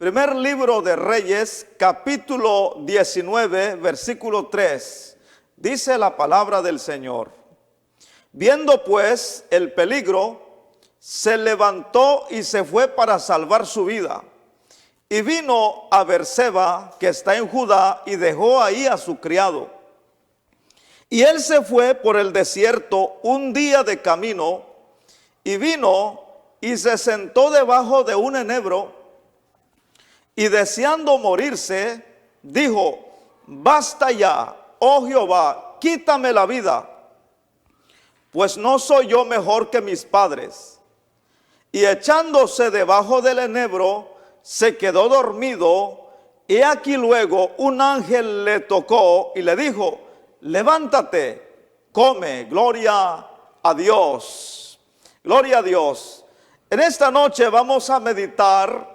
Primer libro de Reyes, capítulo 19, versículo 3. Dice la palabra del Señor: viendo pues el peligro, se levantó y se fue para salvar su vida. Y vino a Berseba, que está en Judá, y dejó ahí a su criado. Y él se fue por el desierto un día de camino, y vino y se sentó debajo de un enebro, y deseando morirse, dijo: basta ya, oh Jehová, quítame la vida, pues no soy yo mejor que mis padres. Y echándose debajo del enebro, se quedó dormido. Y aquí luego un ángel le tocó y le dijo: levántate, come. Gloria a Dios. Gloria a Dios. En esta noche vamos a meditar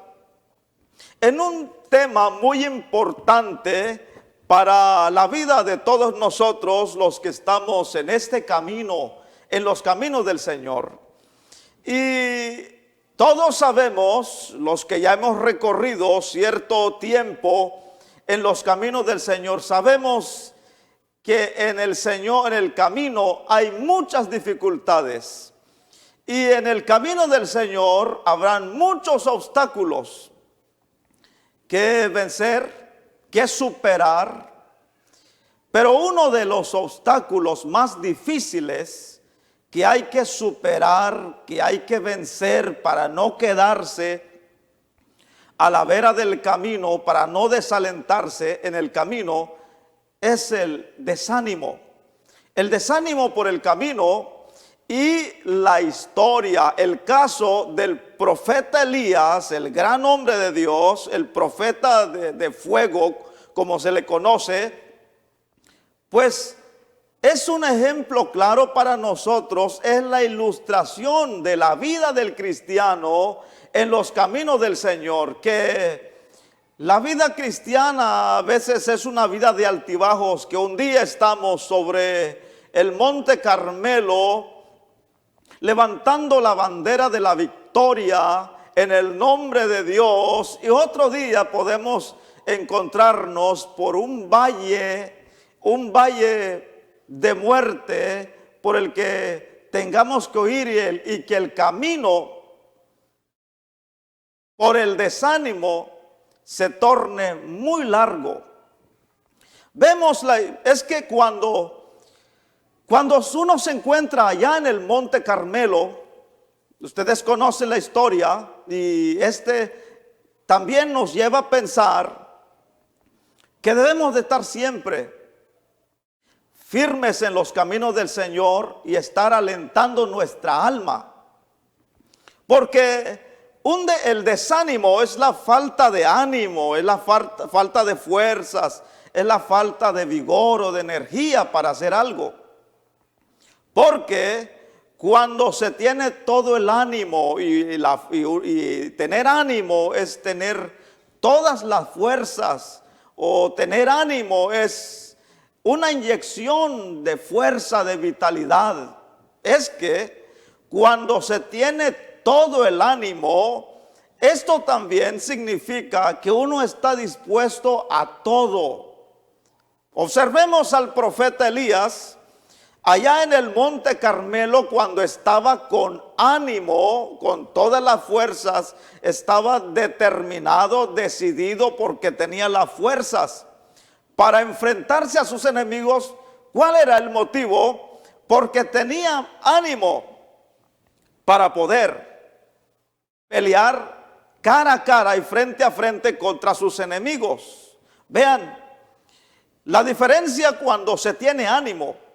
en un tema muy importante para la vida de todos nosotros, los que estamos en este camino, en los caminos del Señor. Y todos sabemos, los que ya hemos recorrido cierto tiempo en los caminos del Señor, sabemos que en el Señor, en el camino, hay muchas dificultades. Y en el camino del Señor habrán muchos obstáculos que vencer, que superar. Pero uno de los obstáculos más difíciles que hay que superar, que hay que vencer para no quedarse a la vera del camino, para no desalentarse en el camino, es el desánimo. El desánimo por el camino. Y la historia, el caso del profeta Elías, el gran hombre de Dios, el profeta de fuego, como se le conoce, pues es un ejemplo claro para nosotros, es la ilustración de la vida del cristiano en los caminos del Señor, que la vida cristiana a veces es una vida de altibajos, que un día estamos sobre el monte Carmelo, levantando la bandera de la victoria en el nombre de Dios, y otro día podemos encontrarnos por un valle de muerte por el que tengamos que oír, y que el camino por el desánimo se torne muy largo. Es que cuando uno se encuentra allá en el Monte Carmelo, ustedes conocen la historia, y también nos lleva a pensar que debemos de estar siempre firmes en los caminos del Señor y estar alentando nuestra alma. Porque el desánimo es la falta de ánimo, es la falta de fuerzas, es la falta de vigor o de energía para hacer algo. Porque cuando se tiene todo el ánimo, y tener ánimo es tener todas las fuerzas, o tener ánimo es una inyección de fuerza, de vitalidad. Es que cuando se tiene todo el ánimo, esto también significa que uno está dispuesto a todo. Observemos al profeta Elías allá en el Monte Carmelo, cuando estaba con ánimo, con todas las fuerzas, estaba determinado, decidido, porque tenía las fuerzas para enfrentarse a sus enemigos. ¿Cuál era el motivo? Porque tenía ánimo para poder pelear cara a cara y frente a frente contra sus enemigos. Vean la diferencia cuando se tiene ánimo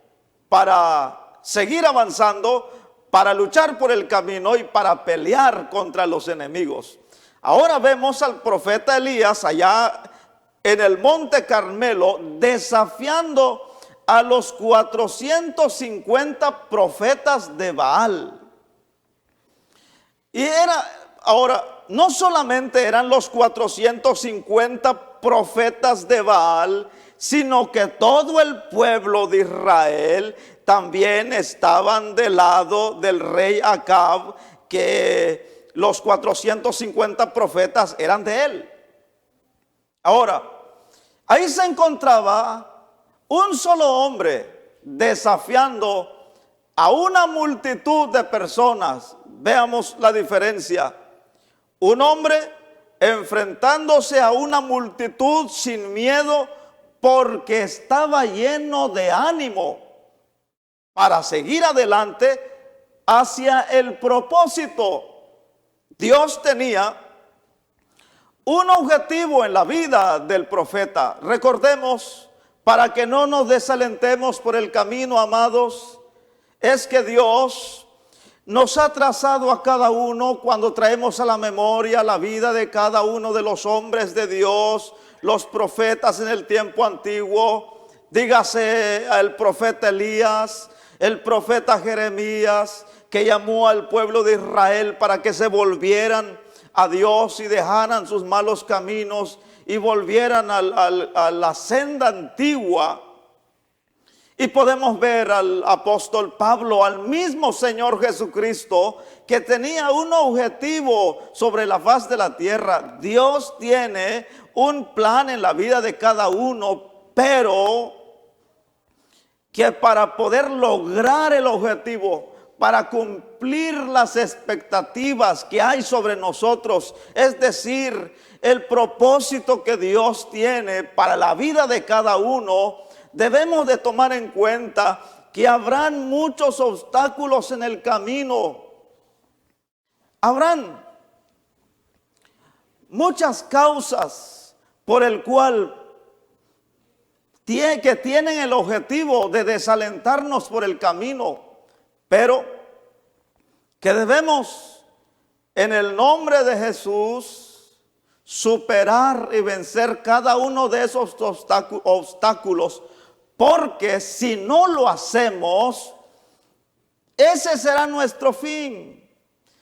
para seguir avanzando, para luchar por el camino y para pelear contra los enemigos. Ahora vemos al profeta Elías allá en el Monte Carmelo desafiando a los 450 profetas de Baal. Y ahora, no solamente eran los 450 profetas de Baal, sino que todo el pueblo de Israel también estaban del lado del rey Acab, que los 450 profetas eran de él. Ahora, ahí se encontraba un solo hombre desafiando a una multitud de personas. Veamos la diferencia. Un hombre enfrentándose a una multitud sin miedo porque estaba lleno de ánimo para seguir adelante hacia el propósito. Dios tenía un objetivo en la vida del profeta. Recordemos, para que no nos desalentemos por el camino, amados, es que Dios nos ha trazado a cada uno cuando traemos a la memoria la vida de cada uno de los hombres de Dios, los profetas en el tiempo antiguo. Dígase el profeta Elías, el profeta Jeremías, que llamó al pueblo de Israel para que se volvieran a Dios y dejaran sus malos caminos y volvieran a la senda antigua. Y podemos ver al apóstol Pablo, al mismo Señor Jesucristo, que tenía un objetivo sobre la faz de la tierra. Dios tiene un plan en la vida de cada uno, pero que para poder lograr el objetivo, para cumplir las expectativas que hay sobre nosotros, es decir, el propósito que Dios tiene para la vida de cada uno, debemos de tomar en cuenta que habrán muchos obstáculos en el camino. Habrán muchas causas por el cual que tienen el objetivo de desalentarnos por el camino, pero que debemos en el nombre de Jesús superar y vencer cada uno de esos obstáculos, porque si no lo hacemos, ese será nuestro fin.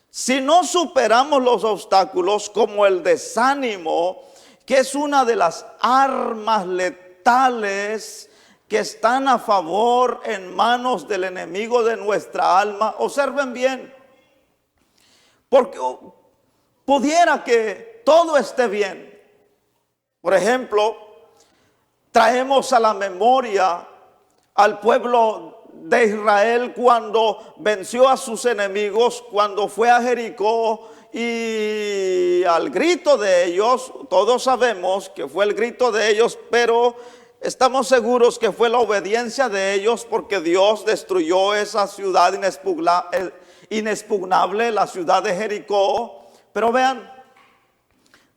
Si no superamos los obstáculos, como el desánimo, que es una de las armas letales que están a favor en manos del enemigo de nuestra alma. Observen bien, porque pudiera que todo esté bien. Por ejemplo, traemos a la memoria al pueblo de Israel cuando venció a sus enemigos, cuando fue a Jericó, y al grito de ellos, todos sabemos que fue el grito de ellos, pero estamos seguros que fue la obediencia de ellos, porque Dios destruyó esa ciudad inexpugnable, la ciudad de Jericó. Pero vean,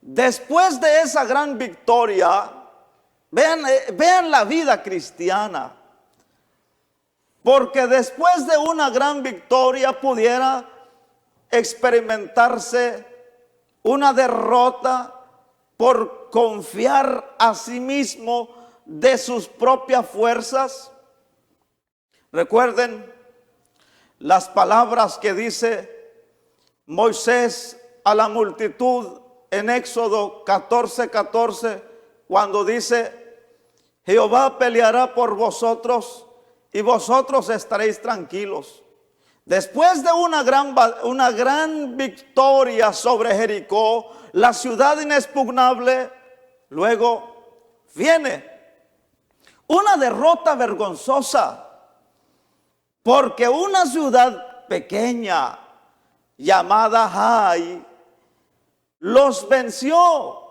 después de esa gran victoria, vean la vida cristiana, porque después de una gran victoria pudiera experimentarse una derrota por confiar a sí mismo de sus propias fuerzas. Recuerden las palabras que dice Moisés a la multitud en Éxodo 14:14, cuando dice: Jehová peleará por vosotros y vosotros estaréis tranquilos. Después de una gran victoria sobre Jericó, la ciudad inexpugnable, luego viene una derrota vergonzosa, porque una ciudad pequeña llamada Jai los venció.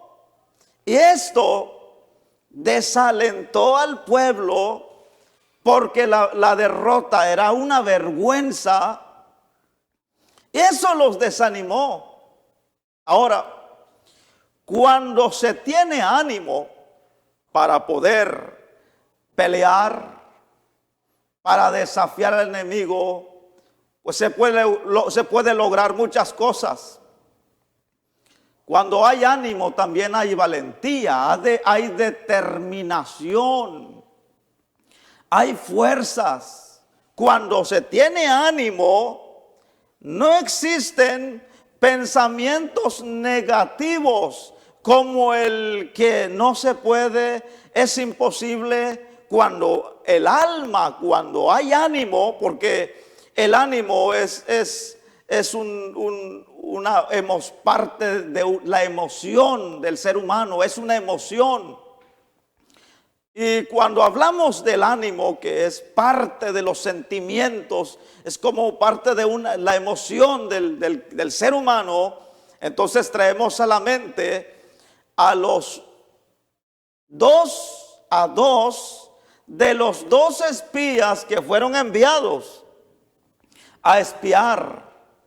Y esto desalentó al pueblo, porque la derrota era una vergüenza. Eso los desanimó. Ahora, cuando se tiene ánimo para poder pelear, para desafiar al enemigo, pues se puede lograr muchas cosas. Cuando hay ánimo también hay valentía, hay determinación, hay fuerzas. Cuando se tiene ánimo, no existen pensamientos negativos como el que no se puede, es imposible. Cuando el alma, cuando hay ánimo, porque el ánimo es parte de la emoción del ser humano, es una emoción. Y cuando hablamos del ánimo, que es parte de los sentimientos, es como parte de la emoción del ser humano, entonces traemos a la mente a los dos de los 2 espías que fueron enviados a espiar,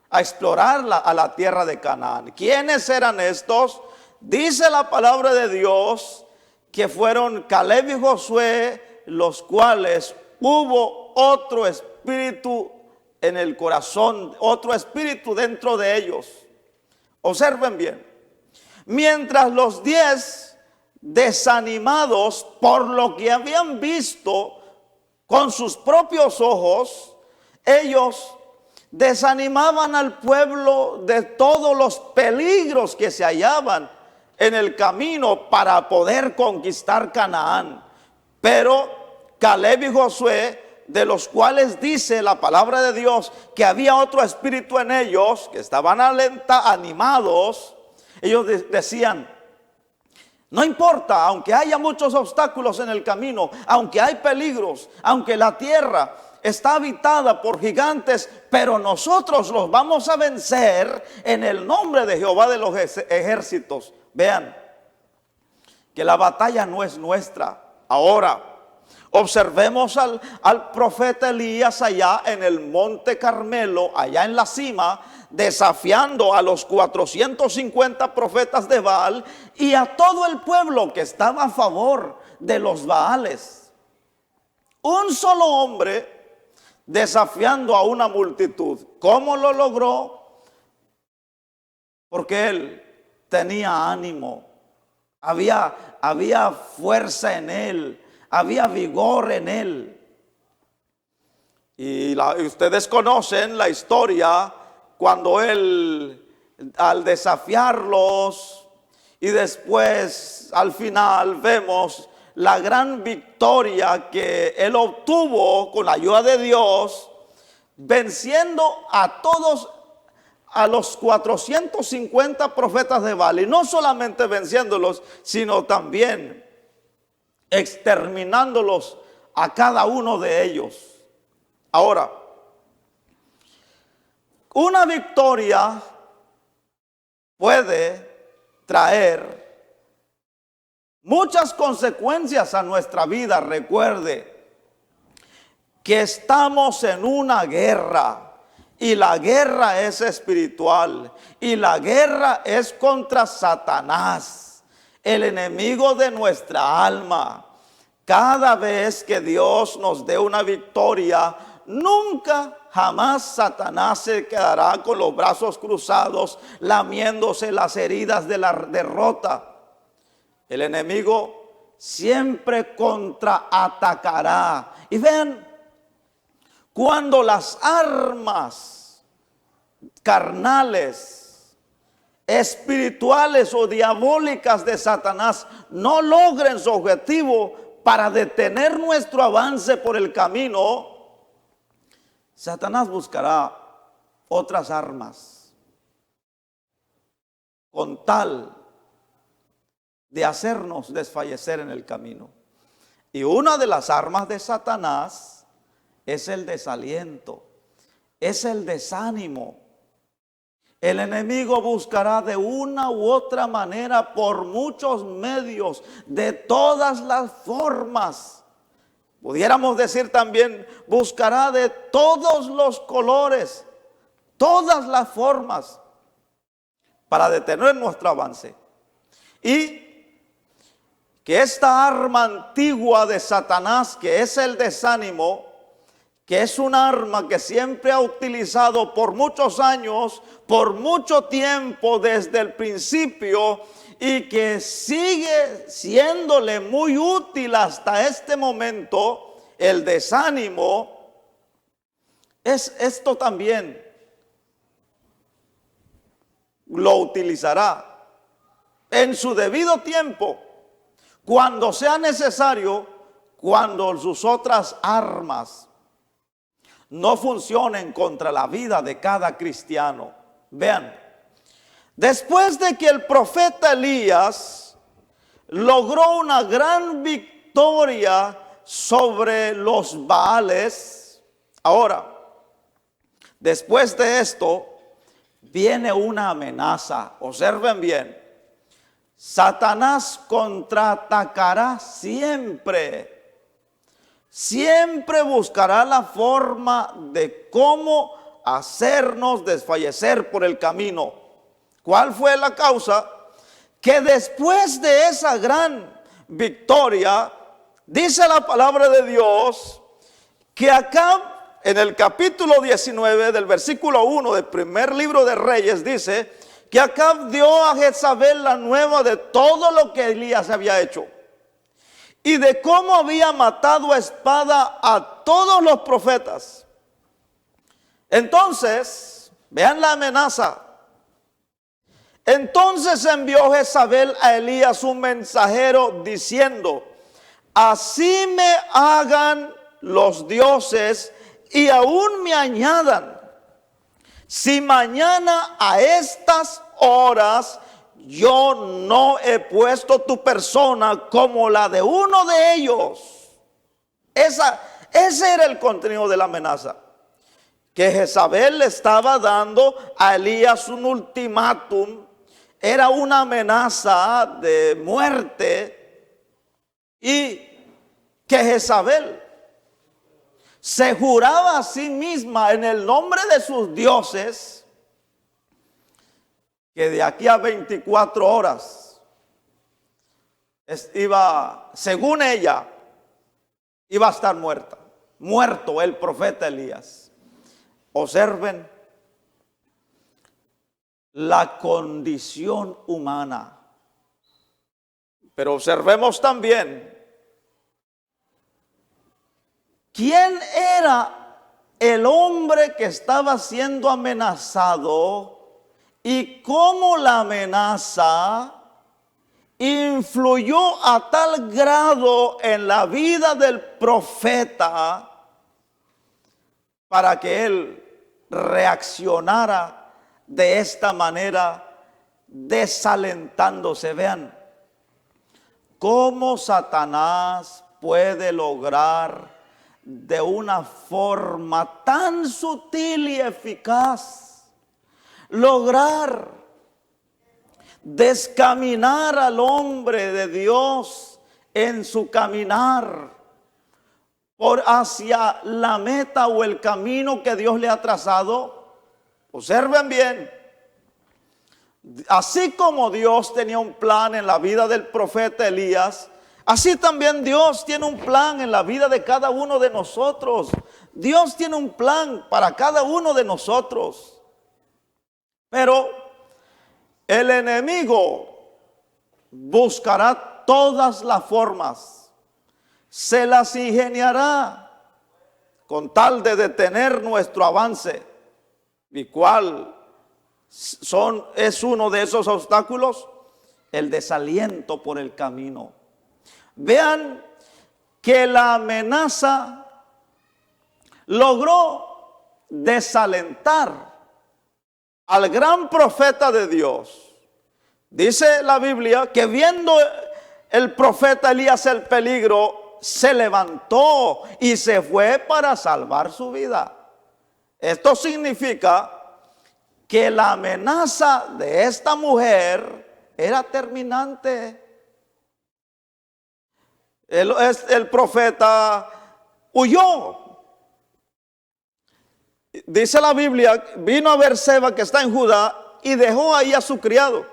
a explorar a la tierra de Canaán. ¿Quiénes eran estos? Dice la palabra de Dios que fueron Caleb y Josué, los cuales hubo otro espíritu en el corazón, otro espíritu dentro de ellos. Observen bien. Mientras los 10 desanimados por lo que habían visto con sus propios ojos, ellos desanimaban al pueblo de todos los peligros que se hallaban en el camino para poder conquistar Canaán. Pero Caleb y Josué, de los cuales dice la palabra de Dios que había otro espíritu en ellos, que estaban animados, ellos decían: no importa, aunque haya muchos obstáculos en el camino, aunque hay peligros, aunque la tierra está habitada por gigantes, pero nosotros los vamos a vencer en el nombre de Jehová de los ejércitos. Vean que la batalla no es nuestra. Ahora observemos al profeta Elías allá en el monte Carmelo, allá en la cima, desafiando a los 450 profetas de Baal y a todo el pueblo que estaba a favor de los Baales. Un solo hombre desafiando a una multitud. ¿Cómo lo logró? Porque él tenía ánimo, había fuerza en él, había vigor en él. Y ustedes conocen la historia cuando él, al desafiarlos, y después al final vemos la gran victoria que él obtuvo con la ayuda de Dios, venciendo a los 450 profetas de Baal. Y no solamente venciéndolos, sino también exterminándolos a cada uno de ellos. Ahora, una victoria puede traer muchas consecuencias a nuestra vida. Recuerde que estamos en una guerra. Y la guerra es espiritual. Y la guerra es contra Satanás, el enemigo de nuestra alma. Cada vez que Dios nos dé una victoria, nunca, jamás Satanás se quedará con los brazos cruzados, lamiéndose las heridas de la derrota. El enemigo siempre contraatacará. Y vean, cuando las armas carnales, espirituales o diabólicas de Satanás no logren su objetivo para detener nuestro avance por el camino, Satanás buscará otras armas con tal de hacernos desfallecer en el camino. Y una de las armas de Satanás es el desaliento, es el desánimo. El enemigo buscará de una u otra manera, por muchos medios, de todas las formas. Pudiéramos decir también, buscará de todos los colores, todas las formas, para detener nuestro avance. Y que esta arma antigua de Satanás, que es el desánimo, que es un arma que siempre ha utilizado por muchos años, por mucho tiempo desde el principio, y que sigue siéndole muy útil hasta este momento, el desánimo, es esto también lo utilizará en su debido tiempo, cuando sea necesario, cuando sus otras armas no funcionen contra la vida de cada cristiano. Vean, después de que el profeta Elías logró una gran victoria sobre los Baales, ahora, después de esto, viene una amenaza. Observen bien. Satanás contraatacará siempre. Siempre buscará la forma de cómo hacernos desfallecer por el camino. ¿Cuál fue la causa? Que después de esa gran victoria, dice la palabra de Dios, que acá en el capítulo 19 del versículo 1 del primer libro de Reyes, dice que Acab dio a Jezabel la nueva de todo lo que Elías había hecho y de cómo había matado a espada a todos los profetas. Entonces, vean la amenaza. Entonces envió Jezabel a Elías un mensajero diciendo: así me hagan los dioses y aún me añadan, si mañana a estas horas yo no he puesto tu persona como la de uno de ellos. Ese era el contenido de la amenaza. Que Jezabel le estaba dando a Elías un ultimátum. Era una amenaza de muerte. Y que Jezabel se juraba a sí misma en el nombre de sus dioses que de aquí a 24 horas según ella, iba a estar muerto el profeta Elías. Observen la condición humana, pero observemos también quién era el hombre que estaba siendo amenazado y cómo la amenaza influyó a tal grado en la vida del profeta para que él reaccionara de esta manera, desalentándose. Vean cómo Satanás puede lograr de una forma tan sutil y eficaz lograr descaminar al hombre de Dios en su caminar por hacia la meta o el camino que Dios le ha trazado. Observen bien, así como Dios tenía un plan en la vida del profeta Elías, así también Dios tiene un plan en la vida de cada uno de nosotros. Dios tiene un plan para cada uno de nosotros. Pero el enemigo buscará todas las formas, se las ingeniará con tal de detener nuestro avance. ¿Y cuál es uno de esos obstáculos? El desaliento por el camino. Vean que la amenaza logró desalentar al gran profeta de Dios. Dice la Biblia que viendo el profeta Elías el peligro, se levantó y se fue para salvar su vida. Esto significa que la amenaza de esta mujer era terminante. El profeta huyó. Dice la Biblia, vino a Berseba, que está en Judá, y dejó ahí a su criado.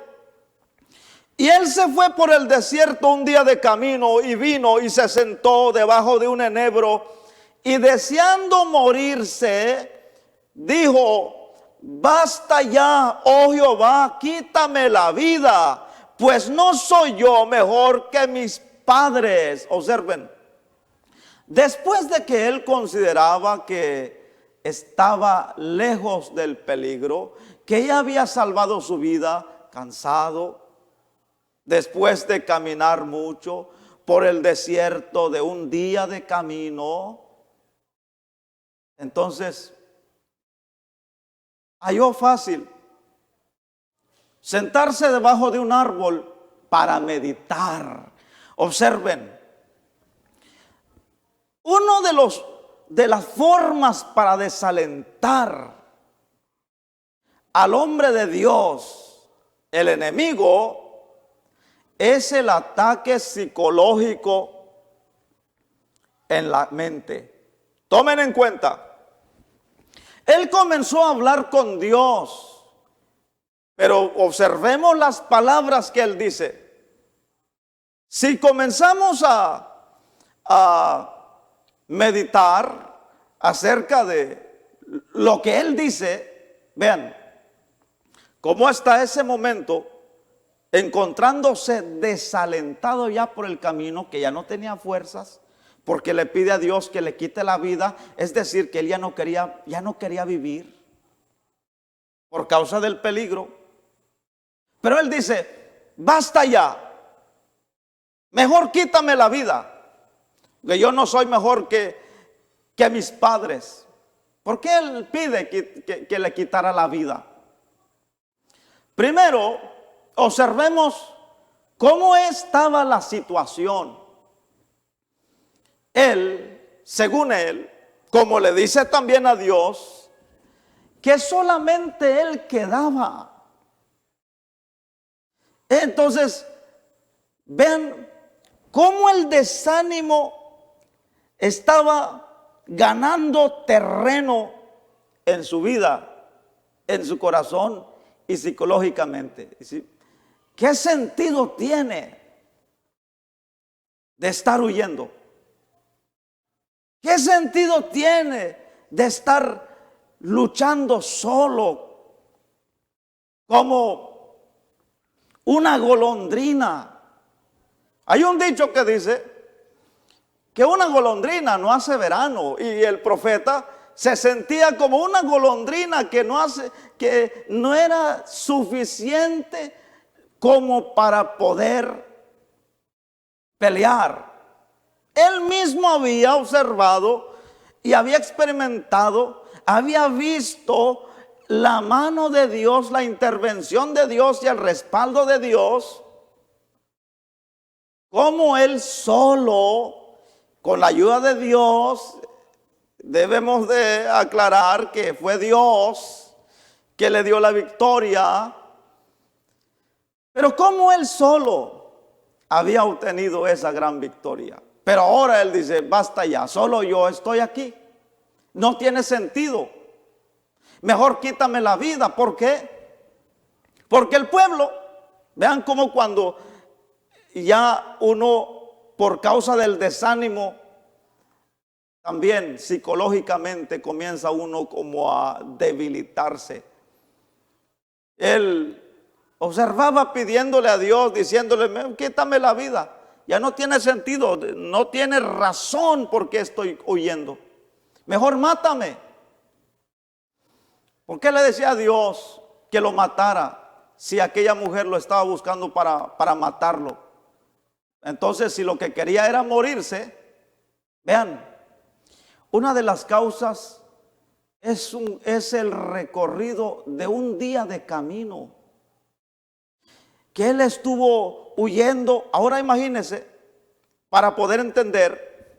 Y él se fue por el desierto un día de camino, y vino y se sentó debajo de un enebro, y deseando morirse, dijo: basta ya, oh Jehová, quítame la vida, pues no soy yo mejor que mis padres. Observen, después de que él consideraba que estaba lejos del peligro, que ella había salvado su vida, cansado, después de caminar mucho por el desierto de un día de camino, Entonces, halló fácil sentarse debajo de un árbol para meditar. Observen, uno de las formas para desalentar al hombre de Dios, el enemigo, es el ataque psicológico en la mente. Tomen en cuenta, él comenzó a hablar con Dios, pero observemos las palabras que él dice. Si comenzamos a meditar acerca de lo que él dice, vean cómo está ese momento encontrándose desalentado ya por el camino, que ya no tenía fuerzas, porque le pide a Dios que le quite la vida. Es decir, que él ya no quería vivir por causa del peligro. Pero él dice, basta ya, mejor quítame la vida, que yo no soy mejor que mis padres. ¿Por qué él pide que le quitara la vida? Primero, observemos cómo estaba la situación. Él, según él, como le dice también a Dios, que solamente él quedaba. Entonces, vean cómo el desánimo estaba ganando terreno en su vida, en su corazón y psicológicamente. ¿Qué sentido tiene de estar huyendo? ¿Qué sentido tiene de estar luchando solo como una golondrina? Hay un dicho que dice que una golondrina no hace verano, y el profeta se sentía como una golondrina que no era suficiente como para poder pelear. Él mismo había observado y había experimentado, había visto la mano de Dios, la intervención de Dios y el respaldo de Dios, como él solo, con la ayuda de Dios. Debemos de aclarar que fue Dios que le dio la victoria, pero como él solo había obtenido esa gran victoria. Pero ahora él dice, basta ya, solo yo estoy aquí, no tiene sentido, mejor quítame la vida. ¿Por qué? Porque el pueblo, vean cómo cuando ya uno, por causa del desánimo, también psicológicamente comienza uno como a debilitarse. Él observaba pidiéndole a Dios, diciéndole, quítame la vida. Ya no tiene sentido, no tiene razón por qué estoy huyendo. Mejor mátame. ¿Por qué le decía a Dios que lo matara si aquella mujer lo estaba buscando para matarlo? Entonces, si lo que quería era morirse, vean, una de las causas es el recorrido de un día de camino que él estuvo huyendo. Ahora imagínense, para poder entender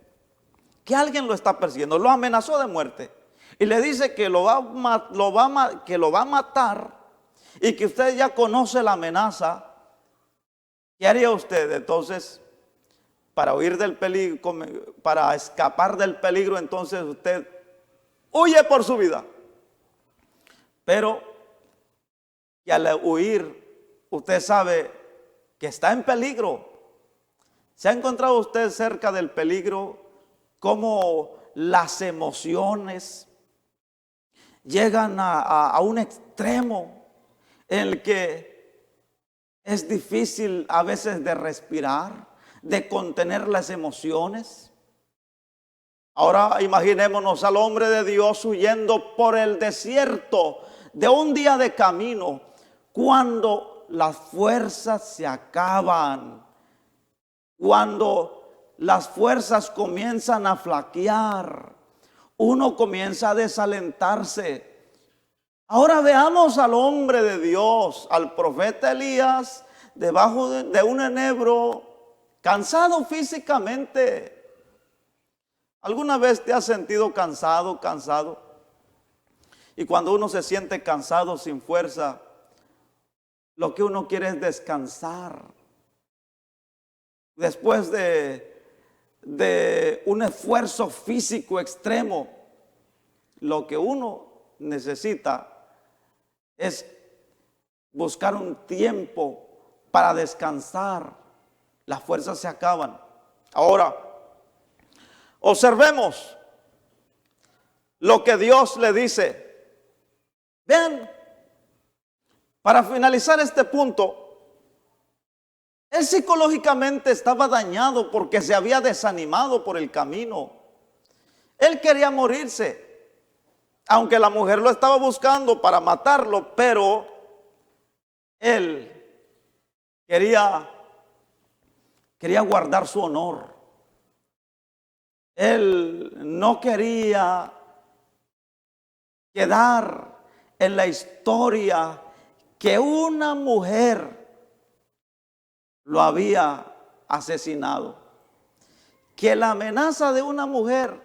que alguien lo está persiguiendo, lo amenazó de muerte y le dice que lo va a matar, y que usted ya conoce la amenaza. ¿Qué haría usted? Entonces, para huir del peligro, para escapar del peligro, entonces usted huye por su vida. Pero y al huir, usted sabe que está en peligro. ¿Se ha encontrado usted cerca del peligro cómo las emociones llegan a un extremo en el que es difícil a veces de respirar, de contener las emociones? Ahora imaginémonos al hombre de Dios huyendo por el desierto de un día de camino, cuando las fuerzas se acaban, cuando las fuerzas comienzan a flaquear, uno comienza a desalentarse. Ahora veamos al hombre de Dios, al profeta Elías, debajo de un enebro, cansado físicamente. ¿Alguna vez te has sentido cansado? Y cuando uno se siente cansado, sin fuerza, lo que uno quiere es descansar. Después de un esfuerzo físico extremo, lo que uno necesita es buscar un tiempo para descansar. Las fuerzas se acaban. Ahora, observemos lo que Dios le dice. Vean, para finalizar este punto, él psicológicamente estaba dañado porque se había desanimado por el camino. Él quería morirse, aunque la mujer lo estaba buscando para matarlo, pero él quería guardar su honor. Él no quería quedar en la historia que una mujer lo había asesinado, que la amenaza de una mujer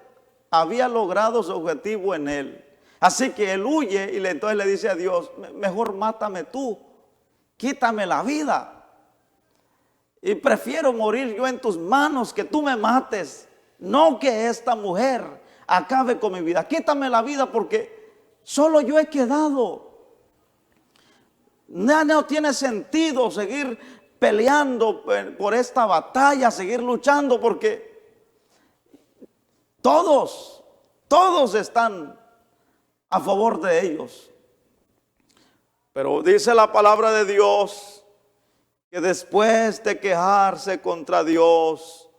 había logrado su objetivo en él. Así que él huye y entonces le dice a Dios: mejor mátame tú, quítame la vida, y prefiero morir yo en tus manos, que tú me mates, no que esta mujer acabe con mi vida. Quítame la vida porque solo yo he quedado. No tiene sentido seguir peleando por esta batalla, seguir luchando, porque todos están a favor de ellos. Pero dice la palabra de Dios que después de quejarse contra Dios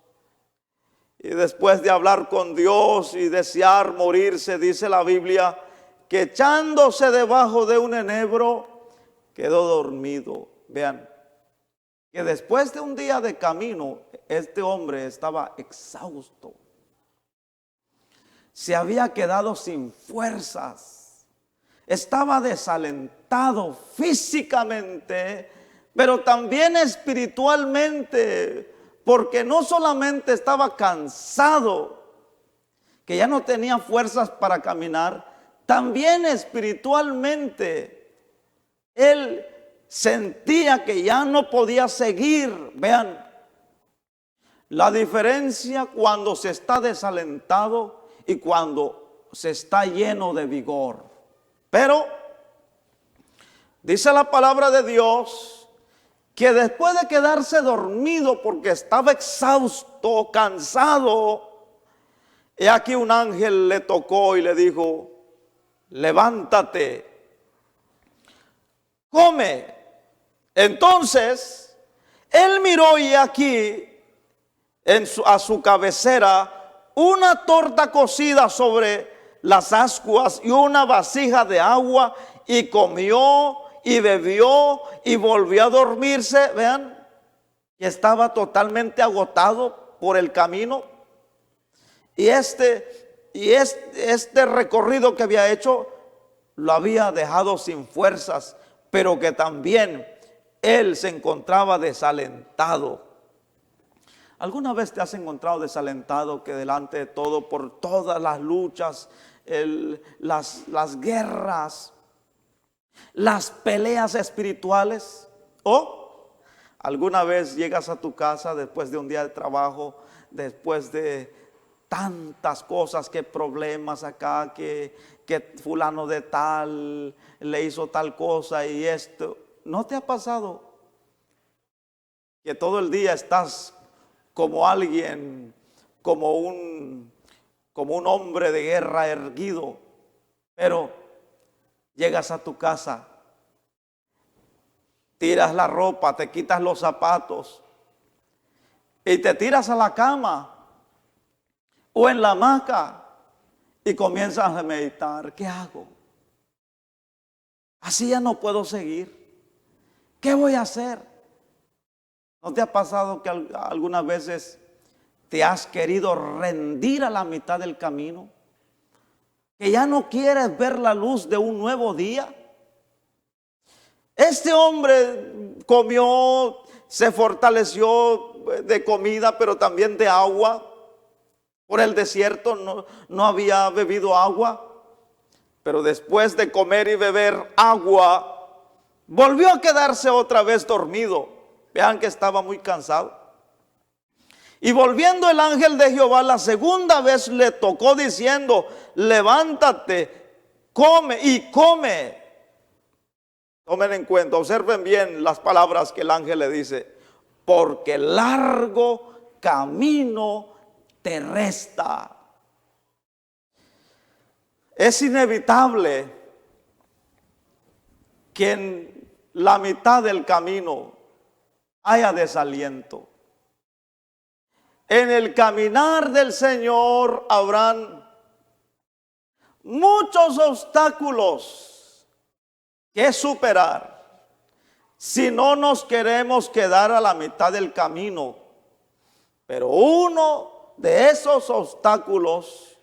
y después de hablar con Dios y desear morirse, dice la Biblia que echándose debajo de un enebro quedó dormido. Vean, que después de un día de camino, este hombre estaba exhausto. Se había quedado sin fuerzas. Estaba desalentado físicamente, pero también espiritualmente, porque no solamente estaba cansado, que ya no tenía fuerzas para caminar, también espiritualmente él sentía que ya no podía seguir. Vean la diferencia cuando se está desalentado y cuando se está lleno de vigor. Pero dice la palabra de Dios que después de quedarse dormido porque estaba exhausto, cansado, he aquí un ángel le tocó y le dijo: levántate, come. Entonces él miró y aquí a su cabecera una torta cocida sobre las ascuas y una vasija de agua, y comió y bebió y volvió a dormirse. Vean, que estaba totalmente agotado por el camino. Y este recorrido que había hecho lo había dejado sin fuerzas, pero que también él se encontraba desalentado. ¿Alguna vez te has encontrado desalentado, que delante de todo, por todas las luchas, las guerras, las peleas espirituales? ¿O alguna vez llegas a tu casa después de un día de trabajo, después de tantas cosas, que problemas acá, que fulano de tal le hizo tal cosa y esto? ¿No te ha pasado que todo el día estás como alguien, como un hombre de guerra erguido, pero llegas a tu casa, tiras la ropa, te quitas los zapatos y te tiras a la cama o en la hamaca y comienzas a meditar? ¿Qué hago? Así ya no puedo seguir. ¿Qué voy a hacer? ¿No te ha pasado que algunas veces te has querido rendir a la mitad del camino? que ya no quieres ver la luz de un nuevo día. Este hombre comió, se fortaleció de comida, pero también de agua. Por el desierto no había bebido agua. Pero después de comer y beber agua, volvió a quedarse otra vez dormido. Vean que estaba muy cansado. Y volviendo el ángel de Jehová la segunda vez le tocó diciendo: levántate, come y come. Tomen en cuenta, observen bien las palabras que el ángel le dice: porque largo camino te resta. Es inevitable que en la mitad del camino haya desaliento. En el caminar del Señor habrán muchos obstáculos que superar si no nos queremos quedar a la mitad del camino. Pero uno de esos obstáculos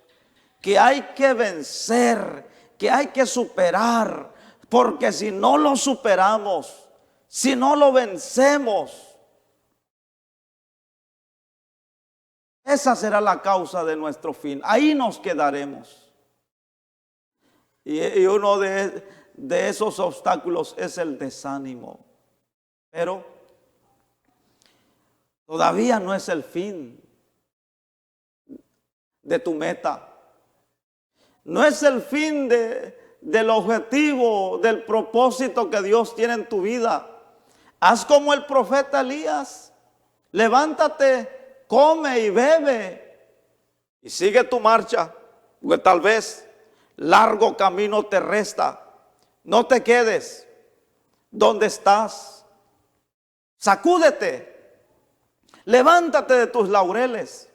que hay que vencer, que hay que superar, porque si no lo superamos, si no lo vencemos, esa será la causa de nuestro fin. Ahí nos quedaremos. Y uno de esos obstáculos es el desánimo. Pero todavía no es el fin de tu meta. No es el fin del objetivo, del propósito que Dios tiene en tu vida. Haz como el profeta Elías. Levántate, come y bebe y sigue tu marcha, porque tal vez largo camino te resta. No te quedes donde estás. Sacúdete. Levántate de tus laureles.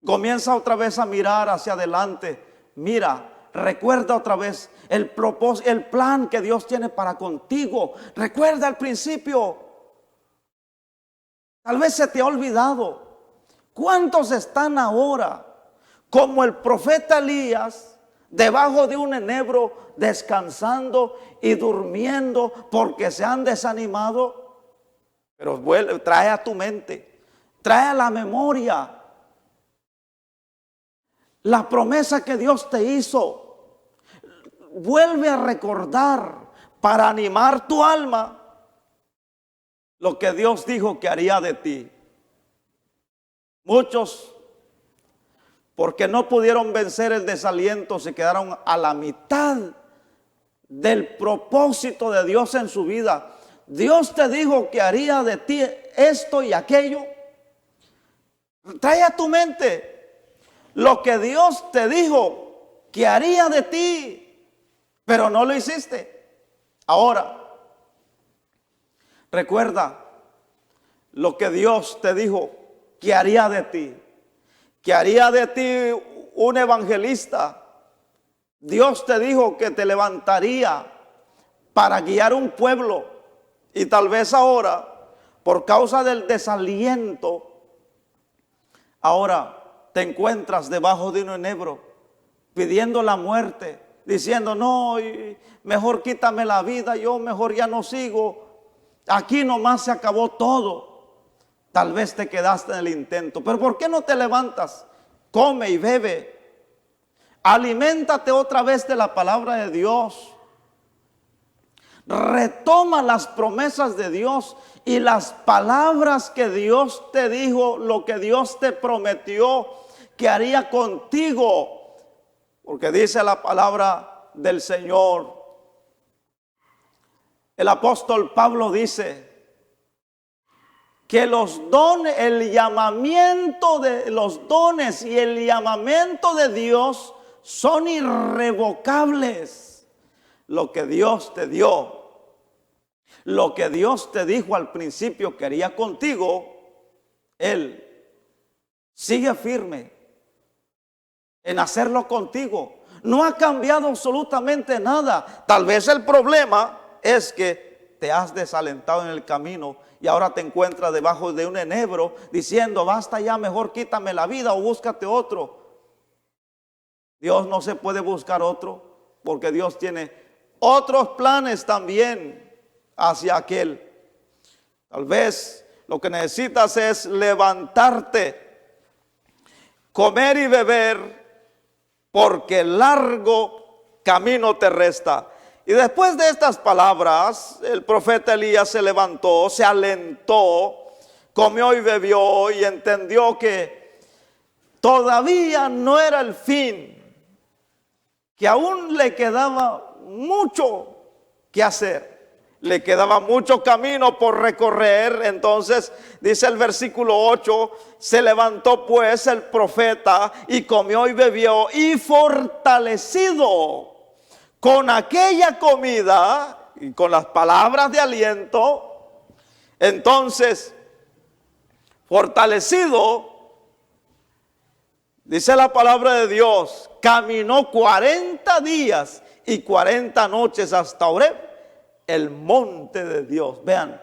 Comienza otra vez a mirar hacia adelante. Mira, recuerda otra vez el propósito, el plan que Dios tiene para contigo. Recuerda al principio. Tal vez se te ha olvidado. ¿Cuántos están ahora como el profeta Elías debajo de un enebro, descansando y durmiendo porque se han desanimado? Pero trae a tu mente, trae a la memoria la promesa que Dios te hizo. Vuelve a recordar para animar tu alma lo que Dios dijo que haría de ti. Muchos, porque no pudieron vencer el desaliento, se quedaron a la mitad del propósito de Dios en su vida. Dios te dijo que haría de ti esto y aquello. Trae a tu mente lo que Dios te dijo que haría de ti, pero no lo hiciste. Ahora, recuerda lo que Dios te dijo que haría de ti. Que haría de ti un evangelista. Dios te dijo que te levantaría para guiar un pueblo. Y tal vez ahora, por causa del desaliento, ahora te encuentras debajo de un enebro pidiendo la muerte, diciendo: no, mejor quítame la vida, yo mejor ya no sigo, aquí nomás se acabó todo. Tal vez te quedaste en el intento, pero ¿por qué no te levantas? Come y bebe, aliméntate otra vez de la palabra de Dios, retoma las promesas de Dios y las palabras que Dios te dijo, lo que Dios te prometió que haría contigo. Porque dice la palabra del Señor, el apóstol Pablo dice que los dones, el llamamiento de los dones y el llamamiento de Dios son irrevocables. Lo que Dios te dio, lo que Dios te dijo al principio que haría contigo, Él sigue firme en hacerlo contigo. No ha cambiado absolutamente nada. Tal vez el problema es que te has desalentado en el camino y ahora te encuentras debajo de un enebro diciendo: basta ya, mejor quítame la vida o búscate otro. Dios no se puede buscar otro, porque Dios tiene otros planes también hacia aquel. Tal vez lo que necesitas es levantarte, comer y beber, porque largo camino te resta. Y después de estas palabras, el profeta Elías se levantó, se alentó, comió y bebió y entendió que todavía no era el fin, que aún le quedaba mucho que hacer. Le quedaba mucho camino por recorrer. Entonces dice el versículo 8, se levantó pues el profeta y comió y bebió, y fortalecido con aquella comida y con las palabras de aliento, entonces fortalecido, dice la palabra de Dios, caminó 40 días y 40 noches hasta Horeb, el monte de Dios. Vean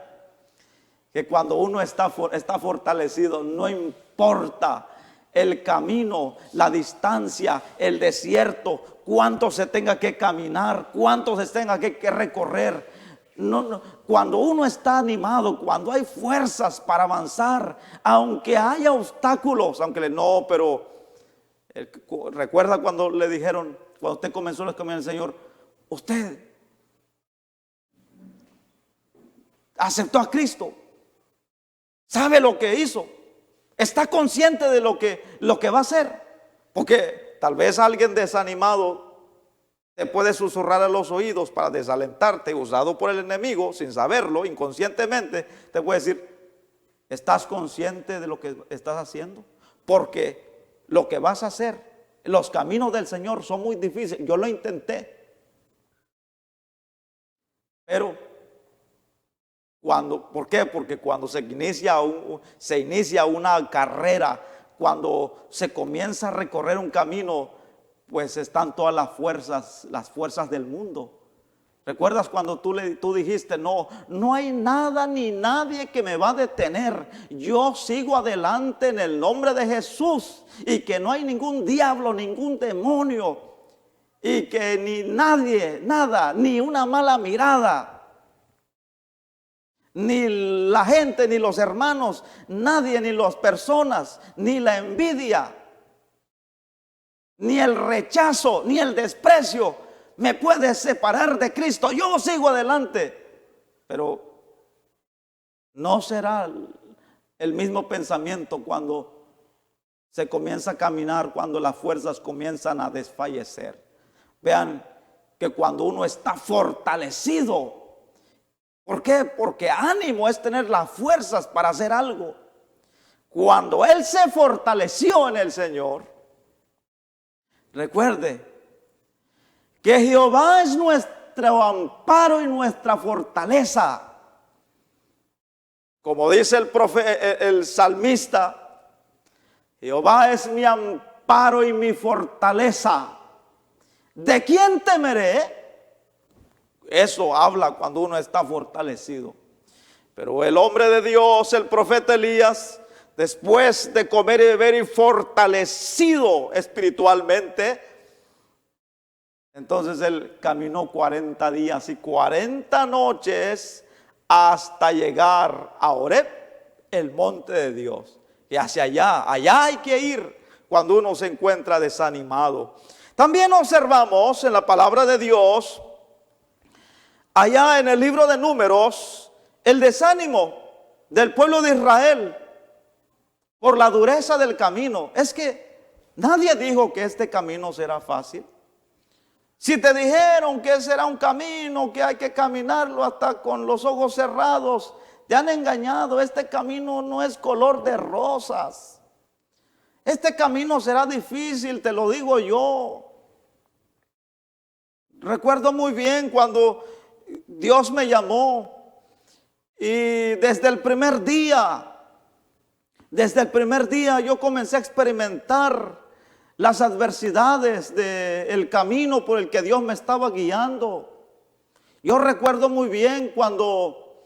que cuando uno está fortalecido, no importa el camino, la distancia, el desierto, cuánto se tenga que caminar, cuánto se tenga que recorrer. Cuando uno está animado, cuando hay fuerzas para avanzar, aunque haya obstáculos, recuerda cuando le dijeron, cuando usted comenzó los caminos del Señor, usted aceptó a Cristo, sabe lo que hizo, está consciente de lo que va a hacer, porque tal vez alguien desanimado te puede susurrar a los oídos para desalentarte, usado por el enemigo sin saberlo, inconscientemente, te puede decir, ¿estás consciente de lo que estás haciendo? Porque lo que vas a hacer, los caminos del Señor son muy difíciles. Yo lo intenté, pero ¿por qué? Porque cuando se inicia una carrera, cuando se comienza a recorrer un camino, pues están todas las fuerzas del mundo. ¿Recuerdas cuando tú dijiste, no hay nada ni nadie que me va a detener? Yo sigo adelante en el nombre de Jesús, y que no hay ningún diablo, ningún demonio, y que ni nadie, nada, ni una mala mirada, ni la gente, ni los hermanos, nadie, ni las personas, ni la envidia, ni el rechazo, ni el desprecio me puede separar de Cristo. Yo sigo adelante. Pero no será el mismo pensamiento cuando se comienza a caminar, cuando las fuerzas comienzan a desfallecer. Vean que cuando uno está fortalecido, ¿por qué? Porque ánimo es tener las fuerzas para hacer algo. Cuando él se fortaleció en el Señor, recuerde que Jehová es nuestro amparo y nuestra fortaleza. Como dice el salmista, Jehová es mi amparo y mi fortaleza. ¿De quién temeré? Eso habla cuando uno está fortalecido. Pero el hombre de Dios, el profeta Elías, después de comer y beber y fortalecido espiritualmente, entonces él caminó 40 días y 40 noches hasta llegar a Horeb, el monte de Dios. Y hacia allá hay que ir cuando uno se encuentra desanimado. También observamos en la palabra de Dios, allá en el libro de Números, el desánimo del pueblo de Israel por la dureza del camino. Es que nadie dijo que este camino será fácil. Si te dijeron que será un camino que hay que caminarlo hasta con los ojos cerrados, te han engañado. Este camino no es color de rosas. Este camino será difícil, te lo digo yo. Recuerdo muy bien cuando Dios me llamó, y desde el primer día yo comencé a experimentar las adversidades del camino por el que Dios me estaba guiando. Yo recuerdo muy bien cuando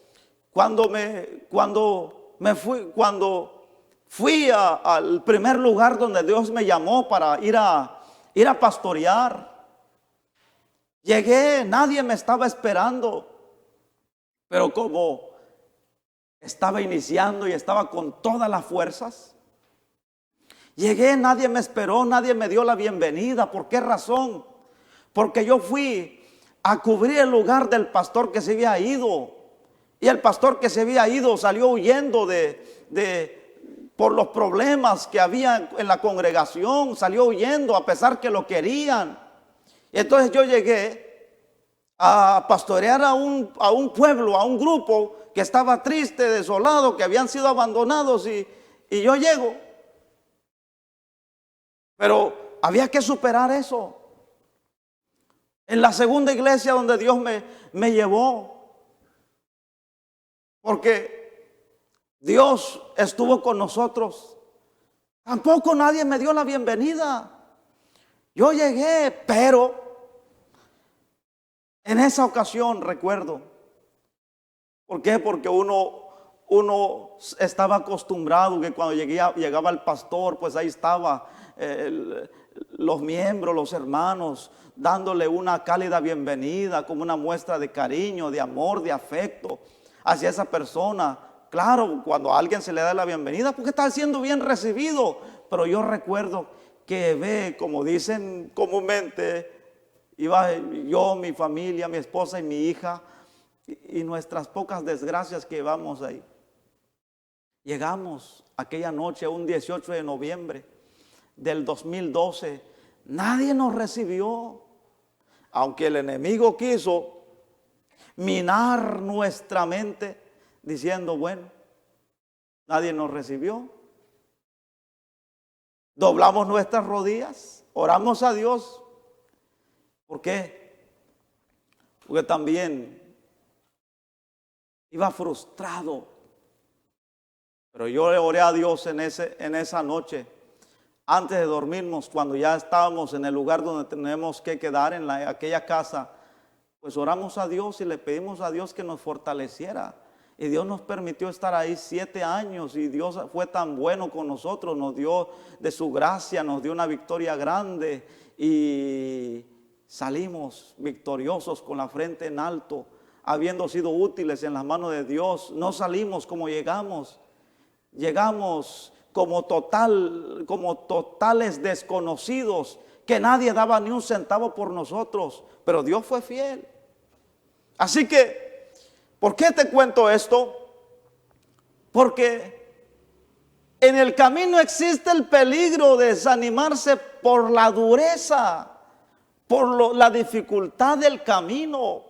fui al primer lugar donde Dios me llamó para ir a ir a pastorear. Llegué, nadie me estaba esperando, pero como estaba iniciando y estaba con todas las fuerzas, llegué, nadie me esperó, nadie me dio la bienvenida. ¿Por qué razón? Porque yo fui a cubrir el lugar del pastor que se había ido. Y el pastor que se había ido salió huyendo por los problemas que había en la congregación. Salió huyendo a pesar que lo querían. Y entonces yo llegué a pastorear a un pueblo, a un grupo que estaba triste, desolado, que habían sido abandonados. Y yo llego. Pero había que superar eso. En la segunda iglesia donde Dios me llevó, porque Dios estuvo con nosotros, tampoco nadie me dio la bienvenida. Yo llegué, pero en esa ocasión recuerdo. ¿Por qué? Porque uno estaba acostumbrado que cuando llegaba el pastor, pues ahí estaba los miembros, los hermanos, dándole una cálida bienvenida, como una muestra de cariño, de amor, de afecto hacia esa persona. Claro, cuando a alguien se le da la bienvenida, porque está siendo bien recibido. Pero yo recuerdo que como dicen comúnmente, iba yo, mi familia, mi esposa y mi hija, y nuestras pocas desgracias que íbamos ahí. Llegamos aquella noche, un 18 de noviembre del 2012, nadie nos recibió, aunque el enemigo quiso minar nuestra mente diciendo, bueno, nadie nos recibió. Doblamos nuestras rodillas, oramos a Dios. ¿Por qué? Porque también iba frustrado. Pero yo le oré a Dios en esa noche, antes de dormirnos, cuando ya estábamos en el lugar donde tenemos que quedar, en aquella casa. Pues oramos a Dios y le pedimos a Dios que nos fortaleciera. Y Dios nos permitió estar ahí 7 años. Y Dios fue tan bueno con nosotros. Nos dio de su gracia, nos dio una victoria grande. Y salimos victoriosos con la frente en alto, habiendo sido útiles en las manos de Dios. No salimos como llegamos. Llegamos como totales desconocidos, que nadie daba ni un centavo por nosotros. Pero Dios fue fiel. Así que, ¿por qué te cuento esto? Porque en el camino existe el peligro de desanimarse por la dureza, por la dificultad del camino.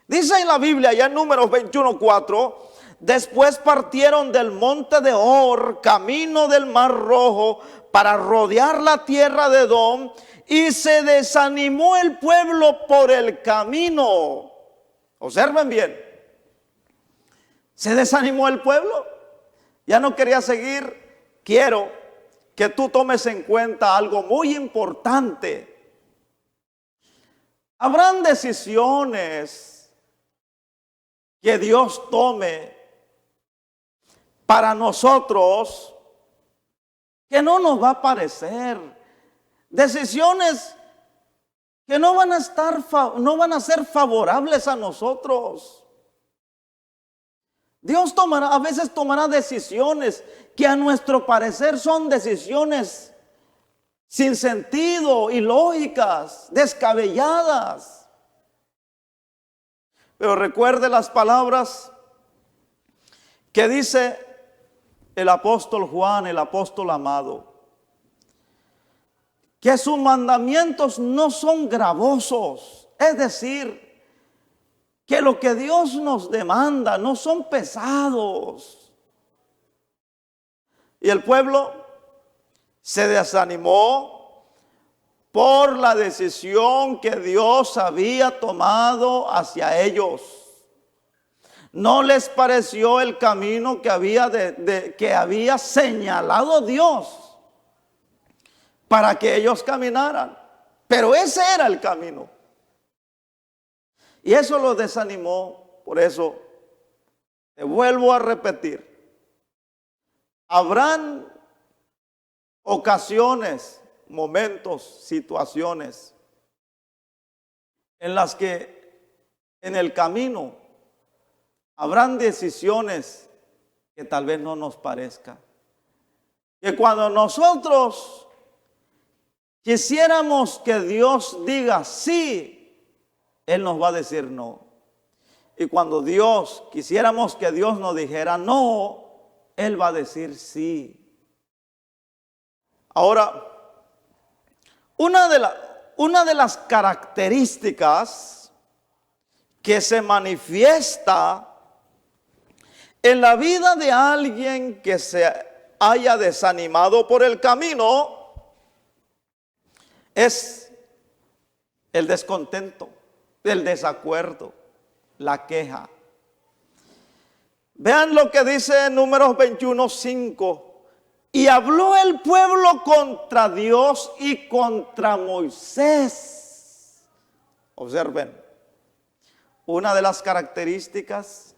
Dice en la Biblia, ya en Números 21:4, después partieron del monte de Hor, camino del Mar Rojo, para rodear la tierra de Edom, y se desanimó el pueblo por el camino. Observen bien. Se desanimó el pueblo. Ya no quería seguir. Quiero que tú tomes en cuenta algo muy importante. Habrán decisiones que Dios tome para nosotros que no nos va a parecer. Decisiones que no van a ser favorables a nosotros. Dios a veces tomará decisiones que a nuestro parecer son decisiones sin sentido, ilógicas, descabelladas. Pero recuerde las palabras que dice el apóstol Juan, el apóstol amado, que sus mandamientos no son gravosos, es decir, que lo que Dios nos demanda no son pesados. Y el pueblo se desanimó por la decisión que Dios había tomado hacia ellos. No les pareció el camino que había señalado Dios para que ellos caminaran. Pero ese era el camino. Y eso los desanimó. Por eso, te vuelvo a repetir. Habrán ocasiones, momentos, situaciones en las que en el camino habrán decisiones que tal vez no nos parezca. Que cuando nosotros quisiéramos que Dios diga sí, Él nos va a decir no. Y cuando quisiéramos que Dios nos dijera no, Él va a decir sí. Ahora, una de las características que se manifiesta en la vida de alguien que se haya desanimado por el camino es el descontento, el desacuerdo, la queja. Vean lo que dice en Números 21:5. Y habló el pueblo contra Dios y contra Moisés. Observen, una de las características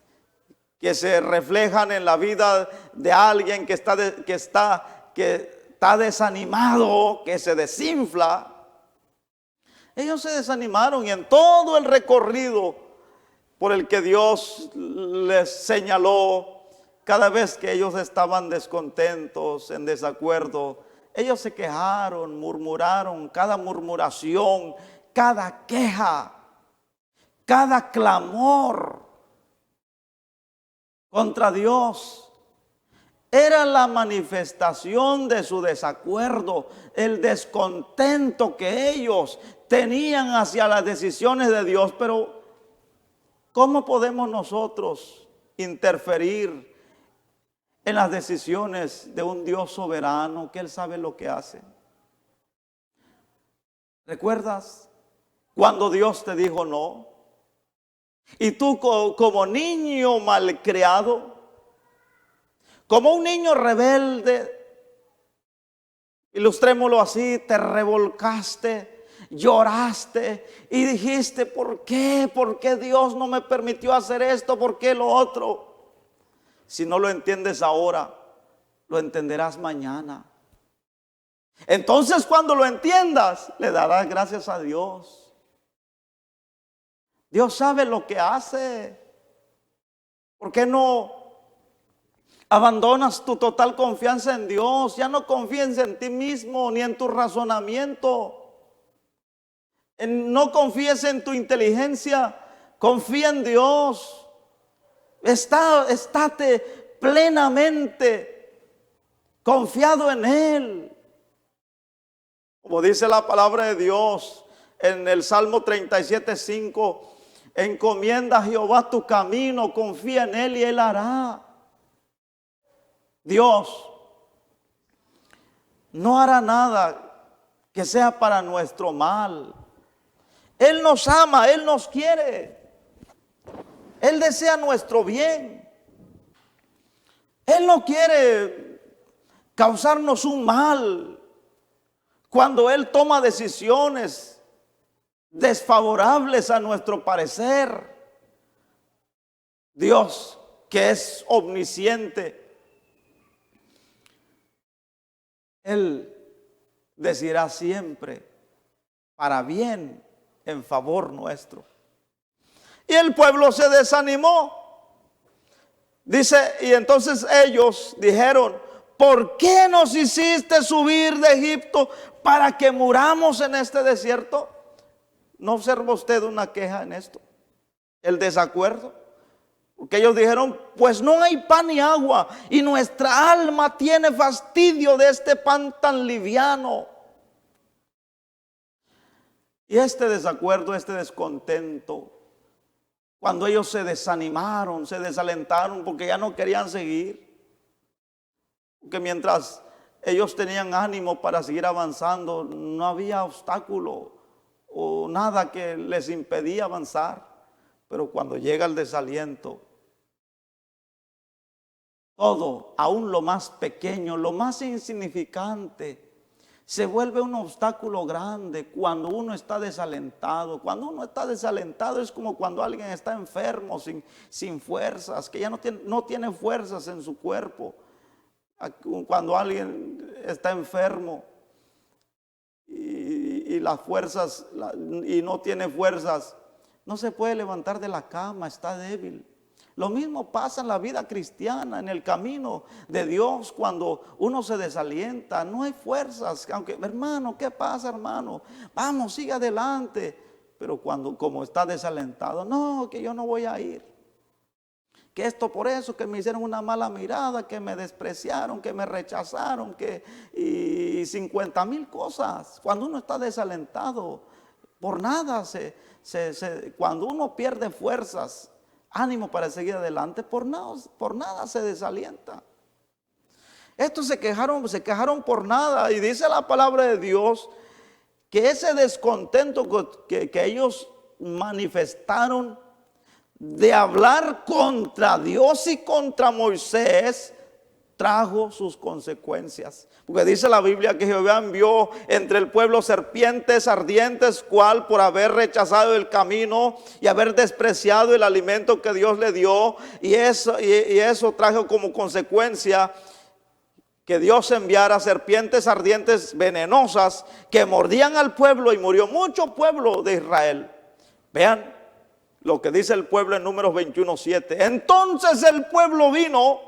que se reflejan en la vida de alguien que está desanimado, que se desinfla. Ellos se desanimaron y en todo el recorrido por el que Dios les señaló, cada vez que ellos estaban descontentos, en desacuerdo, ellos se quejaron, murmuraron. Cada murmuración, cada queja, cada clamor contra Dios era la manifestación de su desacuerdo, el descontento que ellos tenían hacia las decisiones de Dios. Pero ¿cómo podemos nosotros interferir en las decisiones de un Dios soberano, que Él sabe lo que hace? ¿Recuerdas cuando Dios te dijo no? Y tú como niño malcriado, como un niño rebelde, ilustrémoslo así, te revolcaste, lloraste y dijiste, ¿por qué? ¿Por qué Dios no me permitió hacer esto? ¿Por qué lo otro? Si no lo entiendes ahora, lo entenderás mañana. Entonces, cuando lo entiendas, le darás gracias a Dios. Dios sabe lo que hace. ¿Por qué no abandonas tu total confianza en Dios? Ya no confíes en ti mismo ni en tu razonamiento. No confíes en tu inteligencia. Confía en Dios. Estate plenamente confiado en Él. Como dice la palabra de Dios en el Salmo 37:5, encomienda a Jehová tu camino, confía en Él y Él hará. Dios no hará nada que sea para nuestro mal. Él nos ama, Él nos quiere. Él desea nuestro bien. Él no quiere causarnos un mal cuando Él toma decisiones desfavorables a nuestro parecer. Dios, que es omnisciente, Él decidirá siempre para bien, en favor nuestro. Y el pueblo se desanimó. Dice, y entonces ellos dijeron, ¿por qué nos hiciste subir de Egipto para que muramos en este desierto? ¿No observa usted una queja en esto? El desacuerdo. Porque ellos dijeron, pues no hay pan ni agua y nuestra alma tiene fastidio de este pan tan liviano. Y este desacuerdo, este descontento, cuando ellos se desanimaron, se desalentaron porque ya no querían seguir. Porque mientras ellos tenían ánimo para seguir avanzando, no había obstáculo o nada que les impedía avanzar. Pero cuando llega el desaliento, todo, aún lo más pequeño, lo más insignificante, se vuelve un obstáculo grande cuando uno está desalentado. Cuando uno está desalentado es como cuando alguien está enfermo, sin fuerzas, que ya no tiene fuerzas en su cuerpo. Cuando alguien está enfermo, y las fuerzas, y no tiene fuerzas, no se puede levantar de la cama, está débil. Lo mismo pasa en la vida cristiana, en el camino de Dios, cuando uno se desalienta, no hay fuerzas. Aunque, hermano, ¿qué pasa, hermano? Vamos, sigue adelante. Pero como está desalentado, no, que yo no voy a ir. Que esto por eso, que me hicieron una mala mirada, que me despreciaron, que me rechazaron, y 50,000 cosas. Cuando uno está desalentado, por nada, cuando uno pierde fuerzas, ánimo para seguir adelante, por nada se desalienta. Estos se quejaron por nada, y dice la palabra de Dios que ese descontento que ellos manifestaron de hablar contra Dios y contra Moisés trajo sus consecuencias. Porque dice la Biblia que Jehová envió entre el pueblo serpientes ardientes, cual por haber rechazado el camino y haber despreciado el alimento que Dios le dio, y eso trajo como consecuencia que Dios enviara serpientes ardientes venenosas que mordían al pueblo, y murió mucho pueblo de Israel. Vean lo que dice el pueblo en Números 21:7. Entonces el pueblo vino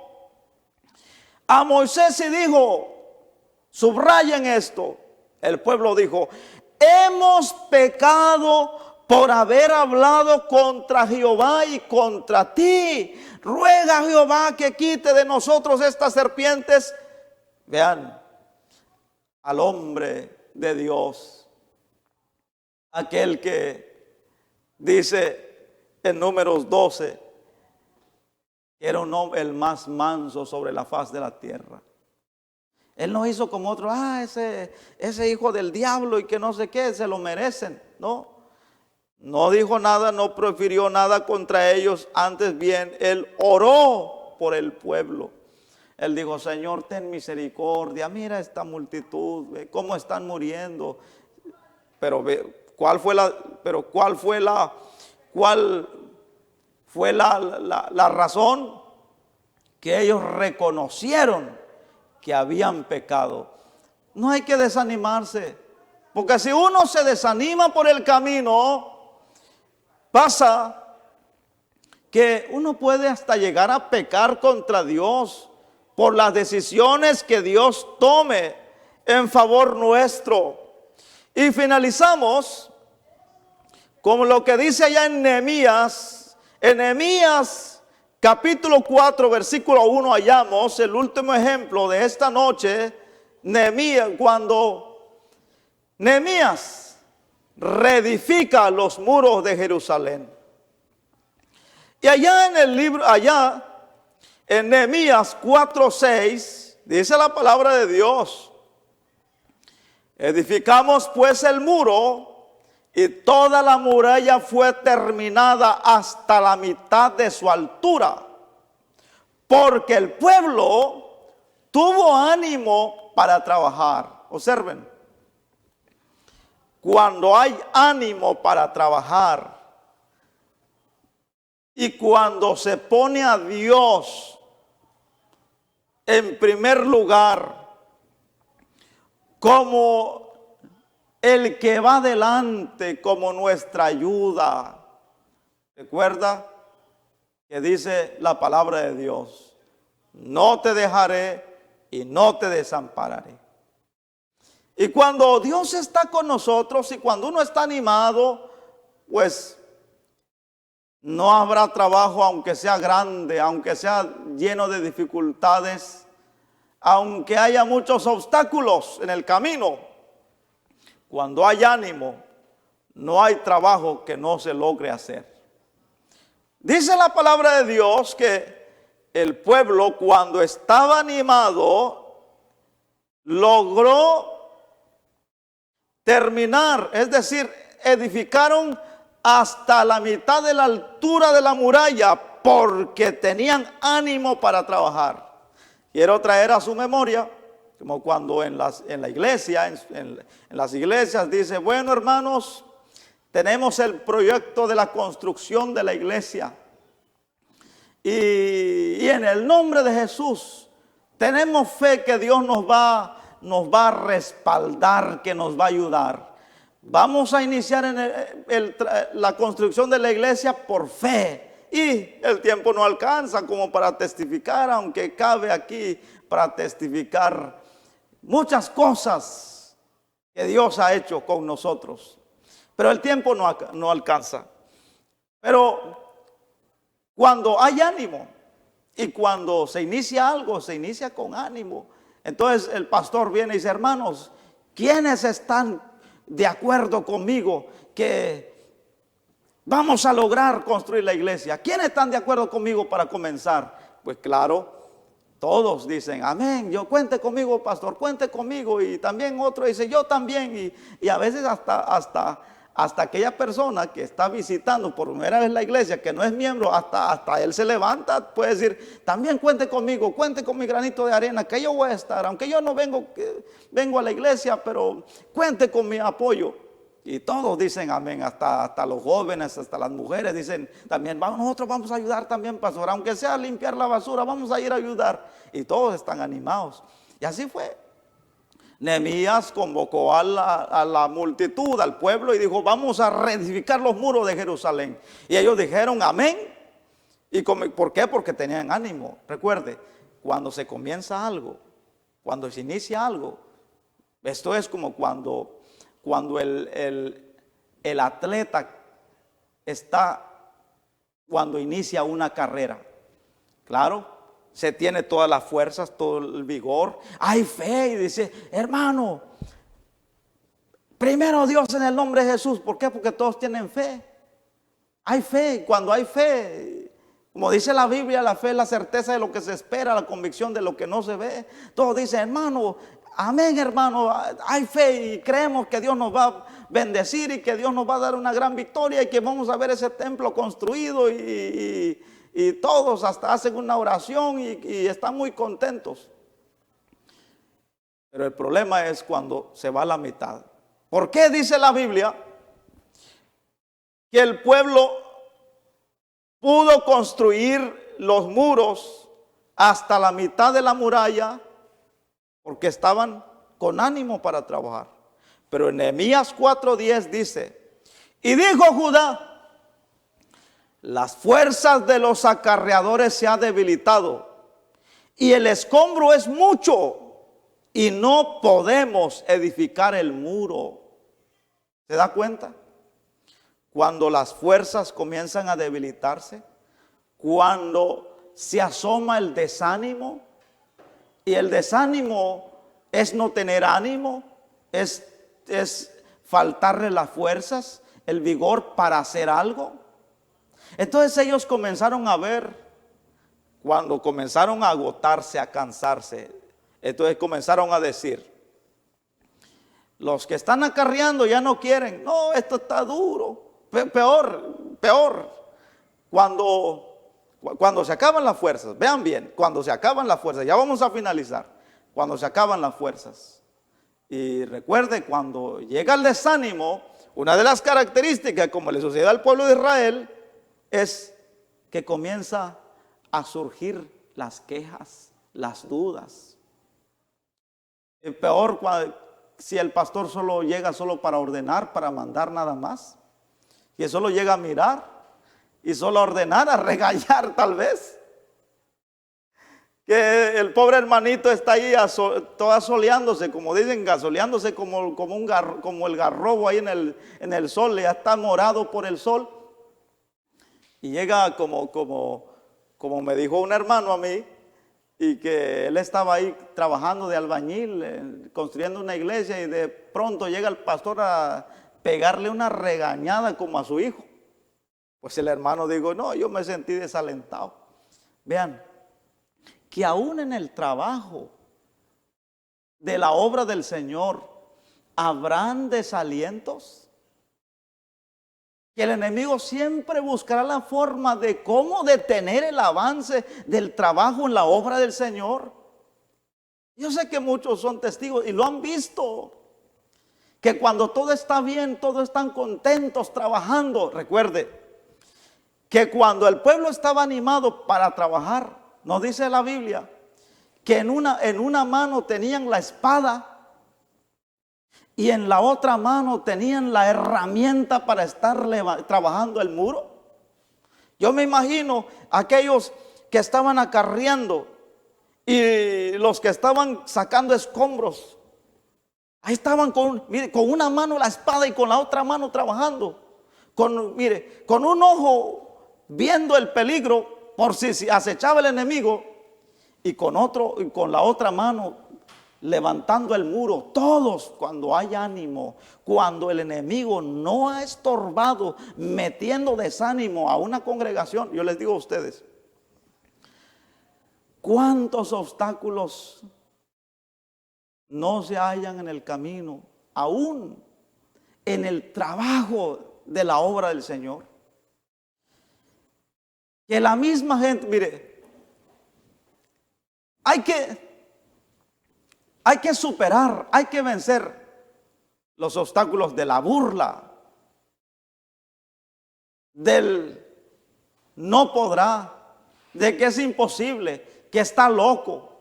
a Moisés y dijo, subrayen esto, el pueblo dijo, hemos pecado por haber hablado contra Jehová y contra ti. Ruega a Jehová que quite de nosotros estas serpientes. Vean, al hombre de Dios, aquel que dice en Números 12, que era un hombre el más manso sobre la faz de la tierra. Él no hizo como otro, ese hijo del diablo y que no sé qué, se lo merecen. No dijo nada, no profirió nada contra ellos. Antes bien, él oró por el pueblo. Él dijo, Señor, ten misericordia, mira esta multitud, cómo están muriendo. Pero ¿cuál fue la razón? Que ellos reconocieron que habían pecado. No hay que desanimarse, porque si uno se desanima por el camino, pasa que uno puede hasta llegar a pecar contra Dios por las decisiones que Dios tome en favor nuestro. Y finalizamos con lo que dice allá en Nehemías capítulo 4, versículo 1, hallamos el último ejemplo de esta noche. Nehemías, cuando Nehemías reedifica los muros de Jerusalén. Y allá en el libro, en Nehemías 4:6, dice la palabra de Dios, edificamos pues el muro, y toda la muralla fue terminada hasta la mitad de su altura, porque el pueblo tuvo ánimo para trabajar. Observen, cuando hay ánimo para trabajar y cuando se pone a Dios en primer lugar como el que va adelante, como nuestra ayuda. Recuerda que dice la palabra de Dios, no te dejaré y no te desampararé. Y cuando Dios está con nosotros y cuando uno está animado, pues no habrá trabajo, aunque sea grande, aunque sea lleno de dificultades, aunque haya muchos obstáculos en el camino. Cuando hay ánimo, no hay trabajo que no se logre hacer. Dice la palabra de Dios que el pueblo, cuando estaba animado, logró terminar, es decir, edificaron hasta la mitad de la altura de la muralla porque tenían ánimo para trabajar. Quiero traer a su memoria, como cuando en las iglesias dice, bueno, hermanos, tenemos el proyecto de la construcción de la iglesia. Y en el nombre de Jesús, tenemos fe que Dios nos va a respaldar, que nos va a ayudar. Vamos a iniciar en la construcción de la iglesia por fe. Y el tiempo no alcanza como para testificar, aunque cabe aquí para testificar muchas cosas que Dios ha hecho con nosotros. Pero el tiempo no alcanza. Pero cuando hay ánimo y cuando se inicia algo, se inicia con ánimo. Entonces el pastor viene y dice: hermanos, ¿quiénes están de acuerdo conmigo que vamos a lograr construir la iglesia? ¿Quiénes están de acuerdo conmigo para comenzar? Pues claro, todos dicen amén. Yo, cuente conmigo, pastor, cuente conmigo. Y también otro dice yo también. Y a veces hasta aquella persona que está visitando por primera vez la iglesia, que no es miembro, hasta él se levanta, puede decir: también cuente conmigo, cuente con mi granito de arena, que yo voy a estar, aunque yo no vengo a la iglesia, pero cuente con mi apoyo. Y todos dicen amén, hasta los jóvenes, hasta las mujeres dicen también: nosotros vamos a ayudar también, pastor, aunque sea a limpiar la basura, vamos a ir a ayudar. Y todos están animados. Y así fue. Nehemías convocó a la multitud, al pueblo, y dijo: vamos a reedificar los muros de Jerusalén. Y ellos dijeron amén. ¿Y por qué? Porque tenían ánimo. Recuerde, cuando se comienza algo, cuando se inicia algo, esto es como cuando el atleta cuando inicia una carrera. Claro, se tiene todas las fuerzas, todo el vigor, hay fe, y dice: hermano, primero Dios en el nombre de Jesús. ¿Por qué? Porque todos tienen fe. Hay fe. Cuando hay fe, como dice la Biblia, la fe es la certeza de lo que se espera, la convicción de lo que no se ve. Todos dicen: hermano, amén, hermano, hay fe y creemos que Dios nos va a bendecir y que Dios nos va a dar una gran victoria y que vamos a ver ese templo construido. Y todos hasta hacen una oración y están muy contentos. Pero el problema es cuando se va a la mitad. ¿Por qué dice la Biblia que el pueblo pudo construir los muros hasta la mitad de la muralla? Porque estaban con ánimo para trabajar. Pero en Nehemías 4:10 dice: y dijo Judá: las fuerzas de los acarreadores se han debilitado y el escombro es mucho y no podemos edificar el muro. ¿Se da cuenta? Cuando las fuerzas comienzan a debilitarse, cuando se asoma el desánimo, y el desánimo es no tener ánimo, es faltarle las fuerzas, el vigor para hacer algo. Entonces ellos comenzaron a ver, cuando comenzaron a agotarse, a cansarse, entonces comenzaron a decir: los que están acarreando ya no quieren. No, esto está duro. Peor. Cuando se acaban las fuerzas, vean bien, cuando se acaban las fuerzas, ya vamos a finalizar. Cuando se acaban las fuerzas. Y recuerde, cuando llega el desánimo, una de las características, como le sucedió al pueblo de Israel, es que comienza a surgir las quejas, las dudas. Y peor si el pastor solo llega para ordenar, para mandar nada más, y solo llega a mirar y solo a ordenar, a regañar tal vez. Que el pobre hermanito está ahí todo asoleándose, como dicen, gasoleándose como el garrobo ahí en el sol, ya está morado por el sol. Y llega como me dijo un hermano a mí, y que él estaba ahí trabajando de albañil, construyendo una iglesia, y de pronto llega el pastor a pegarle una regañada como a su hijo. Pues el hermano dijo: no, yo me sentí desalentado. Vean, que aún en el trabajo de la obra del Señor habrán desalientos. Que el enemigo siempre buscará la forma de cómo detener el avance del trabajo en la obra del Señor. Yo sé que muchos son testigos y lo han visto. Que cuando todo está bien, todos están contentos trabajando. Recuerde que cuando el pueblo estaba animado para trabajar, nos dice la Biblia que en una mano tenían la espada y en la otra mano tenían la herramienta para estar trabajando el muro. Yo me imagino aquellos que estaban acarreando y los que estaban sacando escombros. Ahí estaban con una mano la espada y con la otra mano trabajando. Con un ojo viendo el peligro por si acechaba el enemigo, y con la otra mano levantando el muro. Todos, cuando hay ánimo, cuando el enemigo no ha estorbado, metiendo desánimo a una congregación. Yo les digo a ustedes, ¿cuántos obstáculos no se hallan en el camino, aún en el trabajo de la obra del Señor? Que la misma gente, mire, hay que superar, hay que vencer los obstáculos de la burla, del no podrá, de que es imposible, que está loco.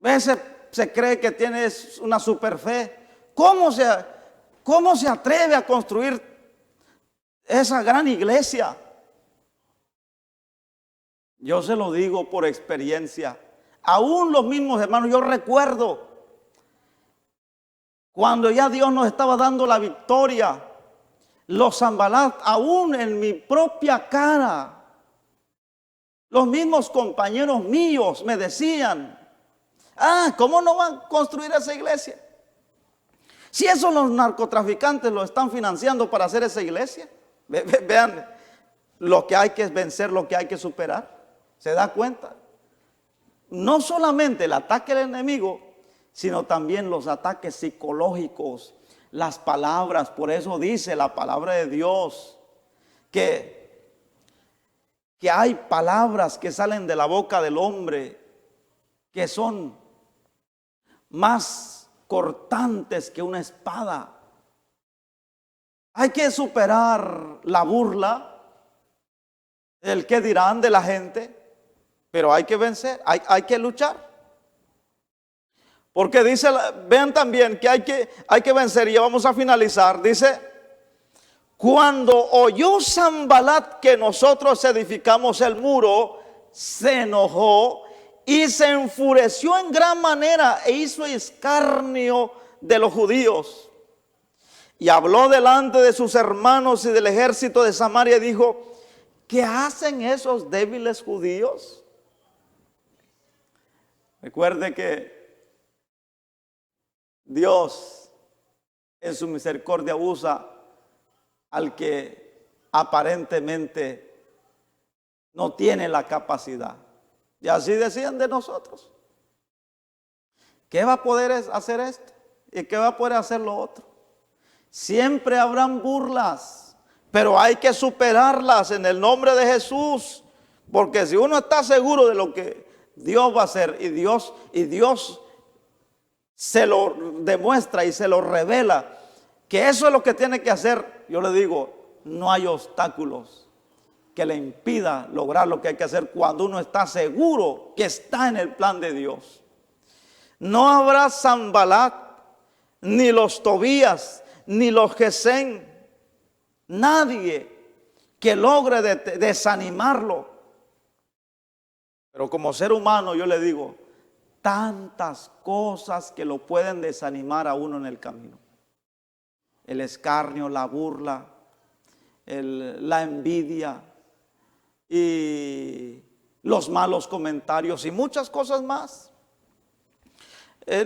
A veces se cree que tienes una super fe. ¿Cómo se atreve a construir esa gran iglesia? Yo se lo digo por experiencia. Aún los mismos hermanos, yo recuerdo cuando ya Dios nos estaba dando la victoria, los Sanbalat, aún en mi propia cara, los mismos compañeros míos me decían: ¿cómo no van a construir esa iglesia? Si eso los narcotraficantes lo están financiando para hacer esa iglesia. Vean lo que hay que vencer, lo que hay que superar. ¿Se da cuenta? No solamente el ataque del enemigo, sino también los ataques psicológicos, las palabras. Por eso dice la palabra de Dios que hay palabras que salen de la boca del hombre que son más cortantes que una espada. Hay que superar la burla, el qué dirán de la gente. Pero hay que vencer, hay que luchar. Porque dice, vean también que hay que vencer, y ya vamos a finalizar. Dice: cuando oyó Sanbalat que nosotros edificamos el muro, se enojó y se enfureció en gran manera e hizo escarnio de los judíos. Y habló delante de sus hermanos y del ejército de Samaria y dijo: ¿qué hacen esos débiles judíos? Recuerde que Dios en su misericordia usa al que aparentemente no tiene la capacidad. Y así decían de nosotros. ¿Qué va a poder hacer esto? ¿Y qué va a poder hacer lo otro? Siempre habrán burlas, pero hay que superarlas en el nombre de Jesús. Porque si uno está seguro de lo que Dios va a hacer, y Dios se lo demuestra y se lo revela, que eso es lo que tiene que hacer, yo le digo, no hay obstáculos que le impida lograr lo que hay que hacer cuando uno está seguro que está en el plan de Dios. No habrá Sanbalat, ni los Tobías, ni los Gesén, nadie que logre desanimarlo. Pero como ser humano yo le digo, tantas cosas que lo pueden desanimar a uno en el camino. El escarnio, la burla, la envidia y los malos comentarios y muchas cosas más.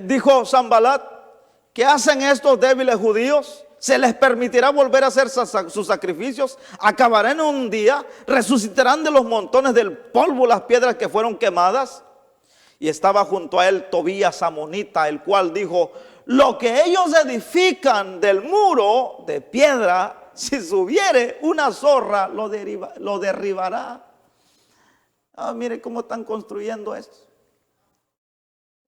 Dijo Sanbalat: ¿qué hacen estos débiles judíos? ¿Se les permitirá volver a hacer sus sacrificios? ¿Acabarán en un día? ¿Resucitarán de los montones del polvo las piedras que fueron quemadas? Y estaba junto a él Tobías amonita, el cual dijo: lo que ellos edifican del muro de piedra, si subiere una zorra, lo derribará. Mire cómo están construyendo esto.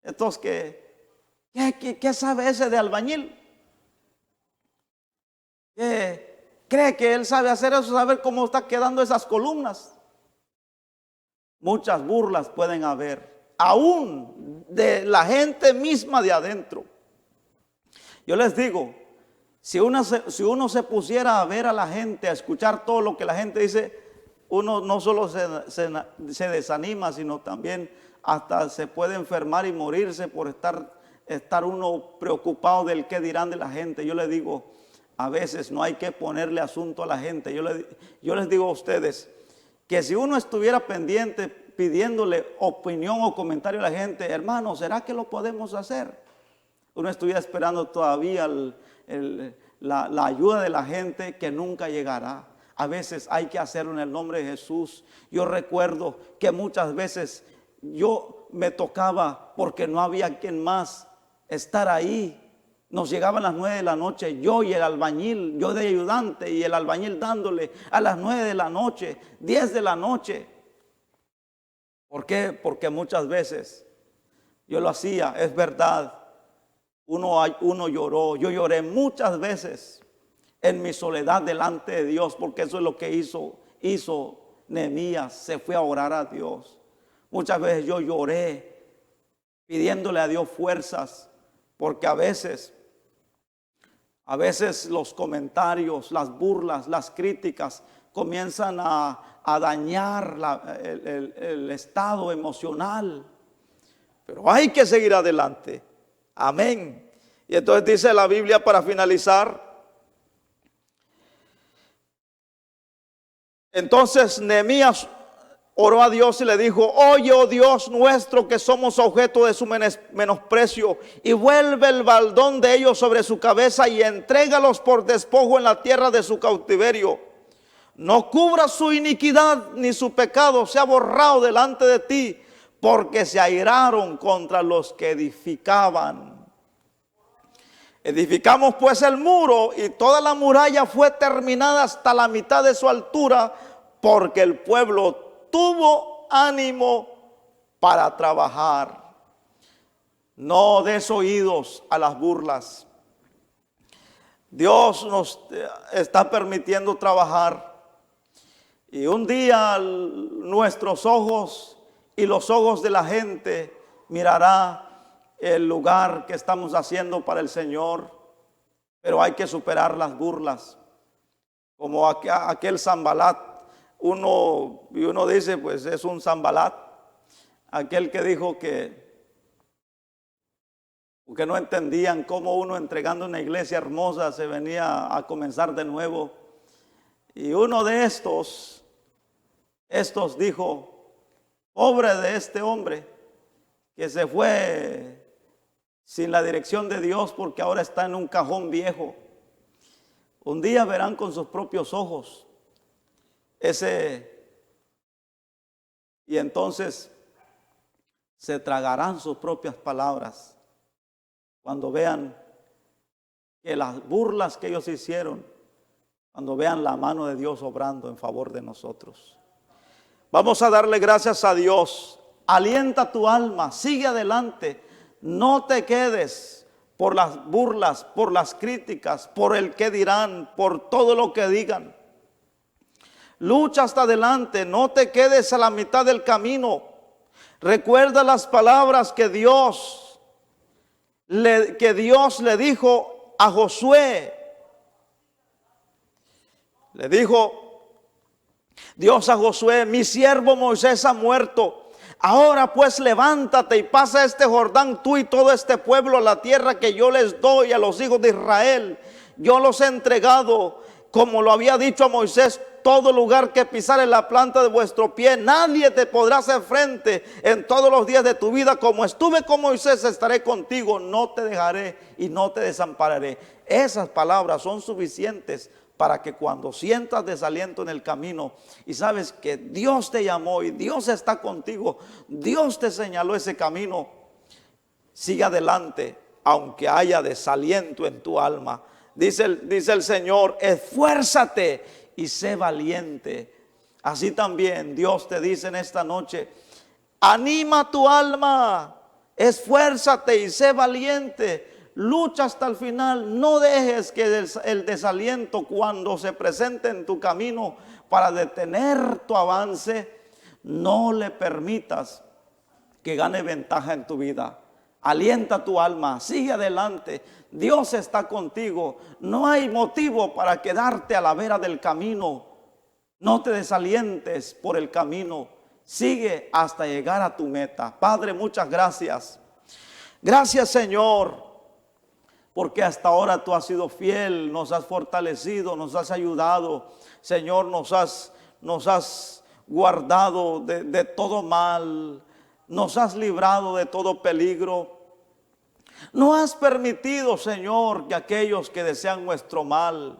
Estos ¿qué sabe ese de albañil? ¿Cree que él sabe hacer eso? Saber cómo está quedando esas columnas. Muchas burlas pueden haber, aún de la gente misma de adentro. Yo les digo, si uno se pusiera a ver a la gente, a escuchar todo lo que la gente dice, uno no solo se desanima, sino también hasta se puede enfermar y morirse por estar uno preocupado del qué dirán de la gente. Yo les digo, a veces no hay que ponerle asunto a la gente. Yo les digo a ustedes que si uno estuviera pendiente pidiéndole opinión o comentario a la gente, hermano, ¿será que lo podemos hacer? Uno estuviera esperando todavía la ayuda de la gente que nunca llegará. A veces hay que hacerlo en el nombre de Jesús. Yo recuerdo que muchas veces yo me tocaba porque no había quien más estar ahí. Nos llegaban las 9 de la noche, yo y el albañil, yo de ayudante y el albañil dándole a las 9 de la noche, 10 de la noche. ¿Por qué? Porque muchas veces yo lo hacía, es verdad. Uno lloró, yo lloré muchas veces en mi soledad delante de Dios, porque eso es lo que hizo Nehemías, se fue a orar a Dios. Muchas veces yo lloré pidiéndole a Dios fuerzas, porque a veces los comentarios, las burlas, las críticas comienzan a dañar el estado emocional. Pero hay que seguir adelante. Amén. Y entonces dice la Biblia para finalizar. Entonces Nehemías oró a Dios y le dijo: oye, oh Dios nuestro, que somos objeto de su menosprecio, y vuelve el baldón de ellos sobre su cabeza y entrégalos por despojo en la tierra de su cautiverio. No cubra su iniquidad ni su pecado sea borrado delante de ti, porque se airaron contra los que edificaban. Edificamos pues el muro, y toda la muralla fue terminada hasta la mitad de su altura, porque el pueblo tuvo ánimo para trabajar. No des oídos a las burlas. Dios nos está permitiendo trabajar, y un día nuestros ojos y los ojos de la gente mirará el lugar que estamos haciendo para el Señor. Pero hay que superar las burlas, como aquel Sanbalat. Uno dice, pues es un Sanbalat, aquel que dijo que no entendían cómo uno entregando una iglesia hermosa se venía a comenzar de nuevo. Y uno de estos dijo: pobre de este hombre que se fue sin la dirección de Dios, porque ahora está en un cajón viejo. Un día verán con sus propios ojos y entonces se tragarán sus propias palabras cuando vean que las burlas que ellos hicieron, cuando vean la mano de Dios obrando en favor de nosotros. Vamos a darle gracias a Dios. Alienta tu alma, sigue adelante. No te quedes por las burlas, por las críticas, por el que dirán, por todo lo que digan. Lucha hasta adelante, no te quedes a la mitad del camino. Recuerda las palabras que Dios le dijo a Josué. Le dijo Dios a Josué: mi siervo Moisés ha muerto. Ahora pues levántate y pasa este Jordán, tú y todo este pueblo, a la tierra que yo les doy a los hijos de Israel. Yo los he entregado, como lo había dicho a Moisés: todo lugar que pisare la planta de vuestro pie, nadie te podrá hacer frente en todos los días de tu vida. Como estuve con Moisés, estaré contigo, no te dejaré y no te desampararé. Esas palabras son suficientes para que cuando sientas desaliento en el camino y sabes que Dios te llamó y Dios está contigo, Dios te señaló ese camino, sigue adelante aunque haya desaliento en tu alma. Dice el Señor: esfuérzate y sé valiente. Así también Dios te dice en esta noche: anima tu alma, esfuérzate y sé valiente. Lucha hasta el final. No dejes que el desaliento, cuando se presente en tu camino para detener tu avance, no le permitas que gane ventaja en tu vida. Alienta tu alma, sigue adelante. Dios está contigo. No hay motivo para quedarte a la vera del camino. No te desalientes por el camino. Sigue hasta llegar a tu meta. Padre, muchas gracias. Gracias, Señor, porque hasta ahora tú has sido fiel, nos has fortalecido, nos has ayudado. Señor, nos has guardado de todo mal. Nos has librado de todo peligro. No has permitido, Señor, que aquellos que desean nuestro mal,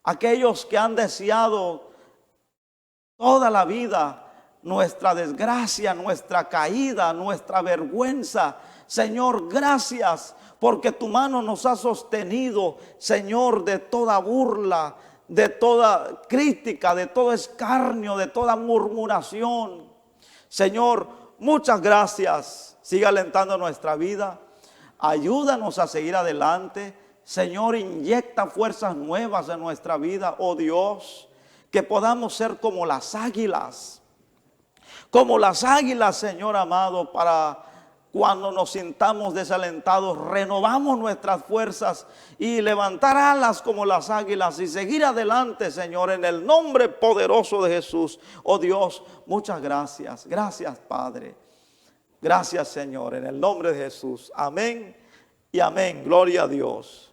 aquellos que han deseado toda la vida nuestra desgracia, nuestra caída, nuestra vergüenza, Señor, gracias porque tu mano nos ha sostenido, Señor, de toda burla, de toda crítica, de todo escarnio, de toda murmuración. Señor, muchas gracias. Siga alentando nuestra vida. Ayúdanos a seguir adelante. Señor, inyecta fuerzas nuevas en nuestra vida, oh Dios, que podamos ser como las águilas. Como las águilas, Señor amado, para cuando nos sintamos desalentados, renovamos nuestras fuerzas y levantar alas como las águilas y seguir adelante, Señor, en el nombre poderoso de Jesús. Oh Dios, muchas gracias. Gracias, Padre. Gracias, Señor, en el nombre de Jesús. Amén y amén. Gloria a Dios.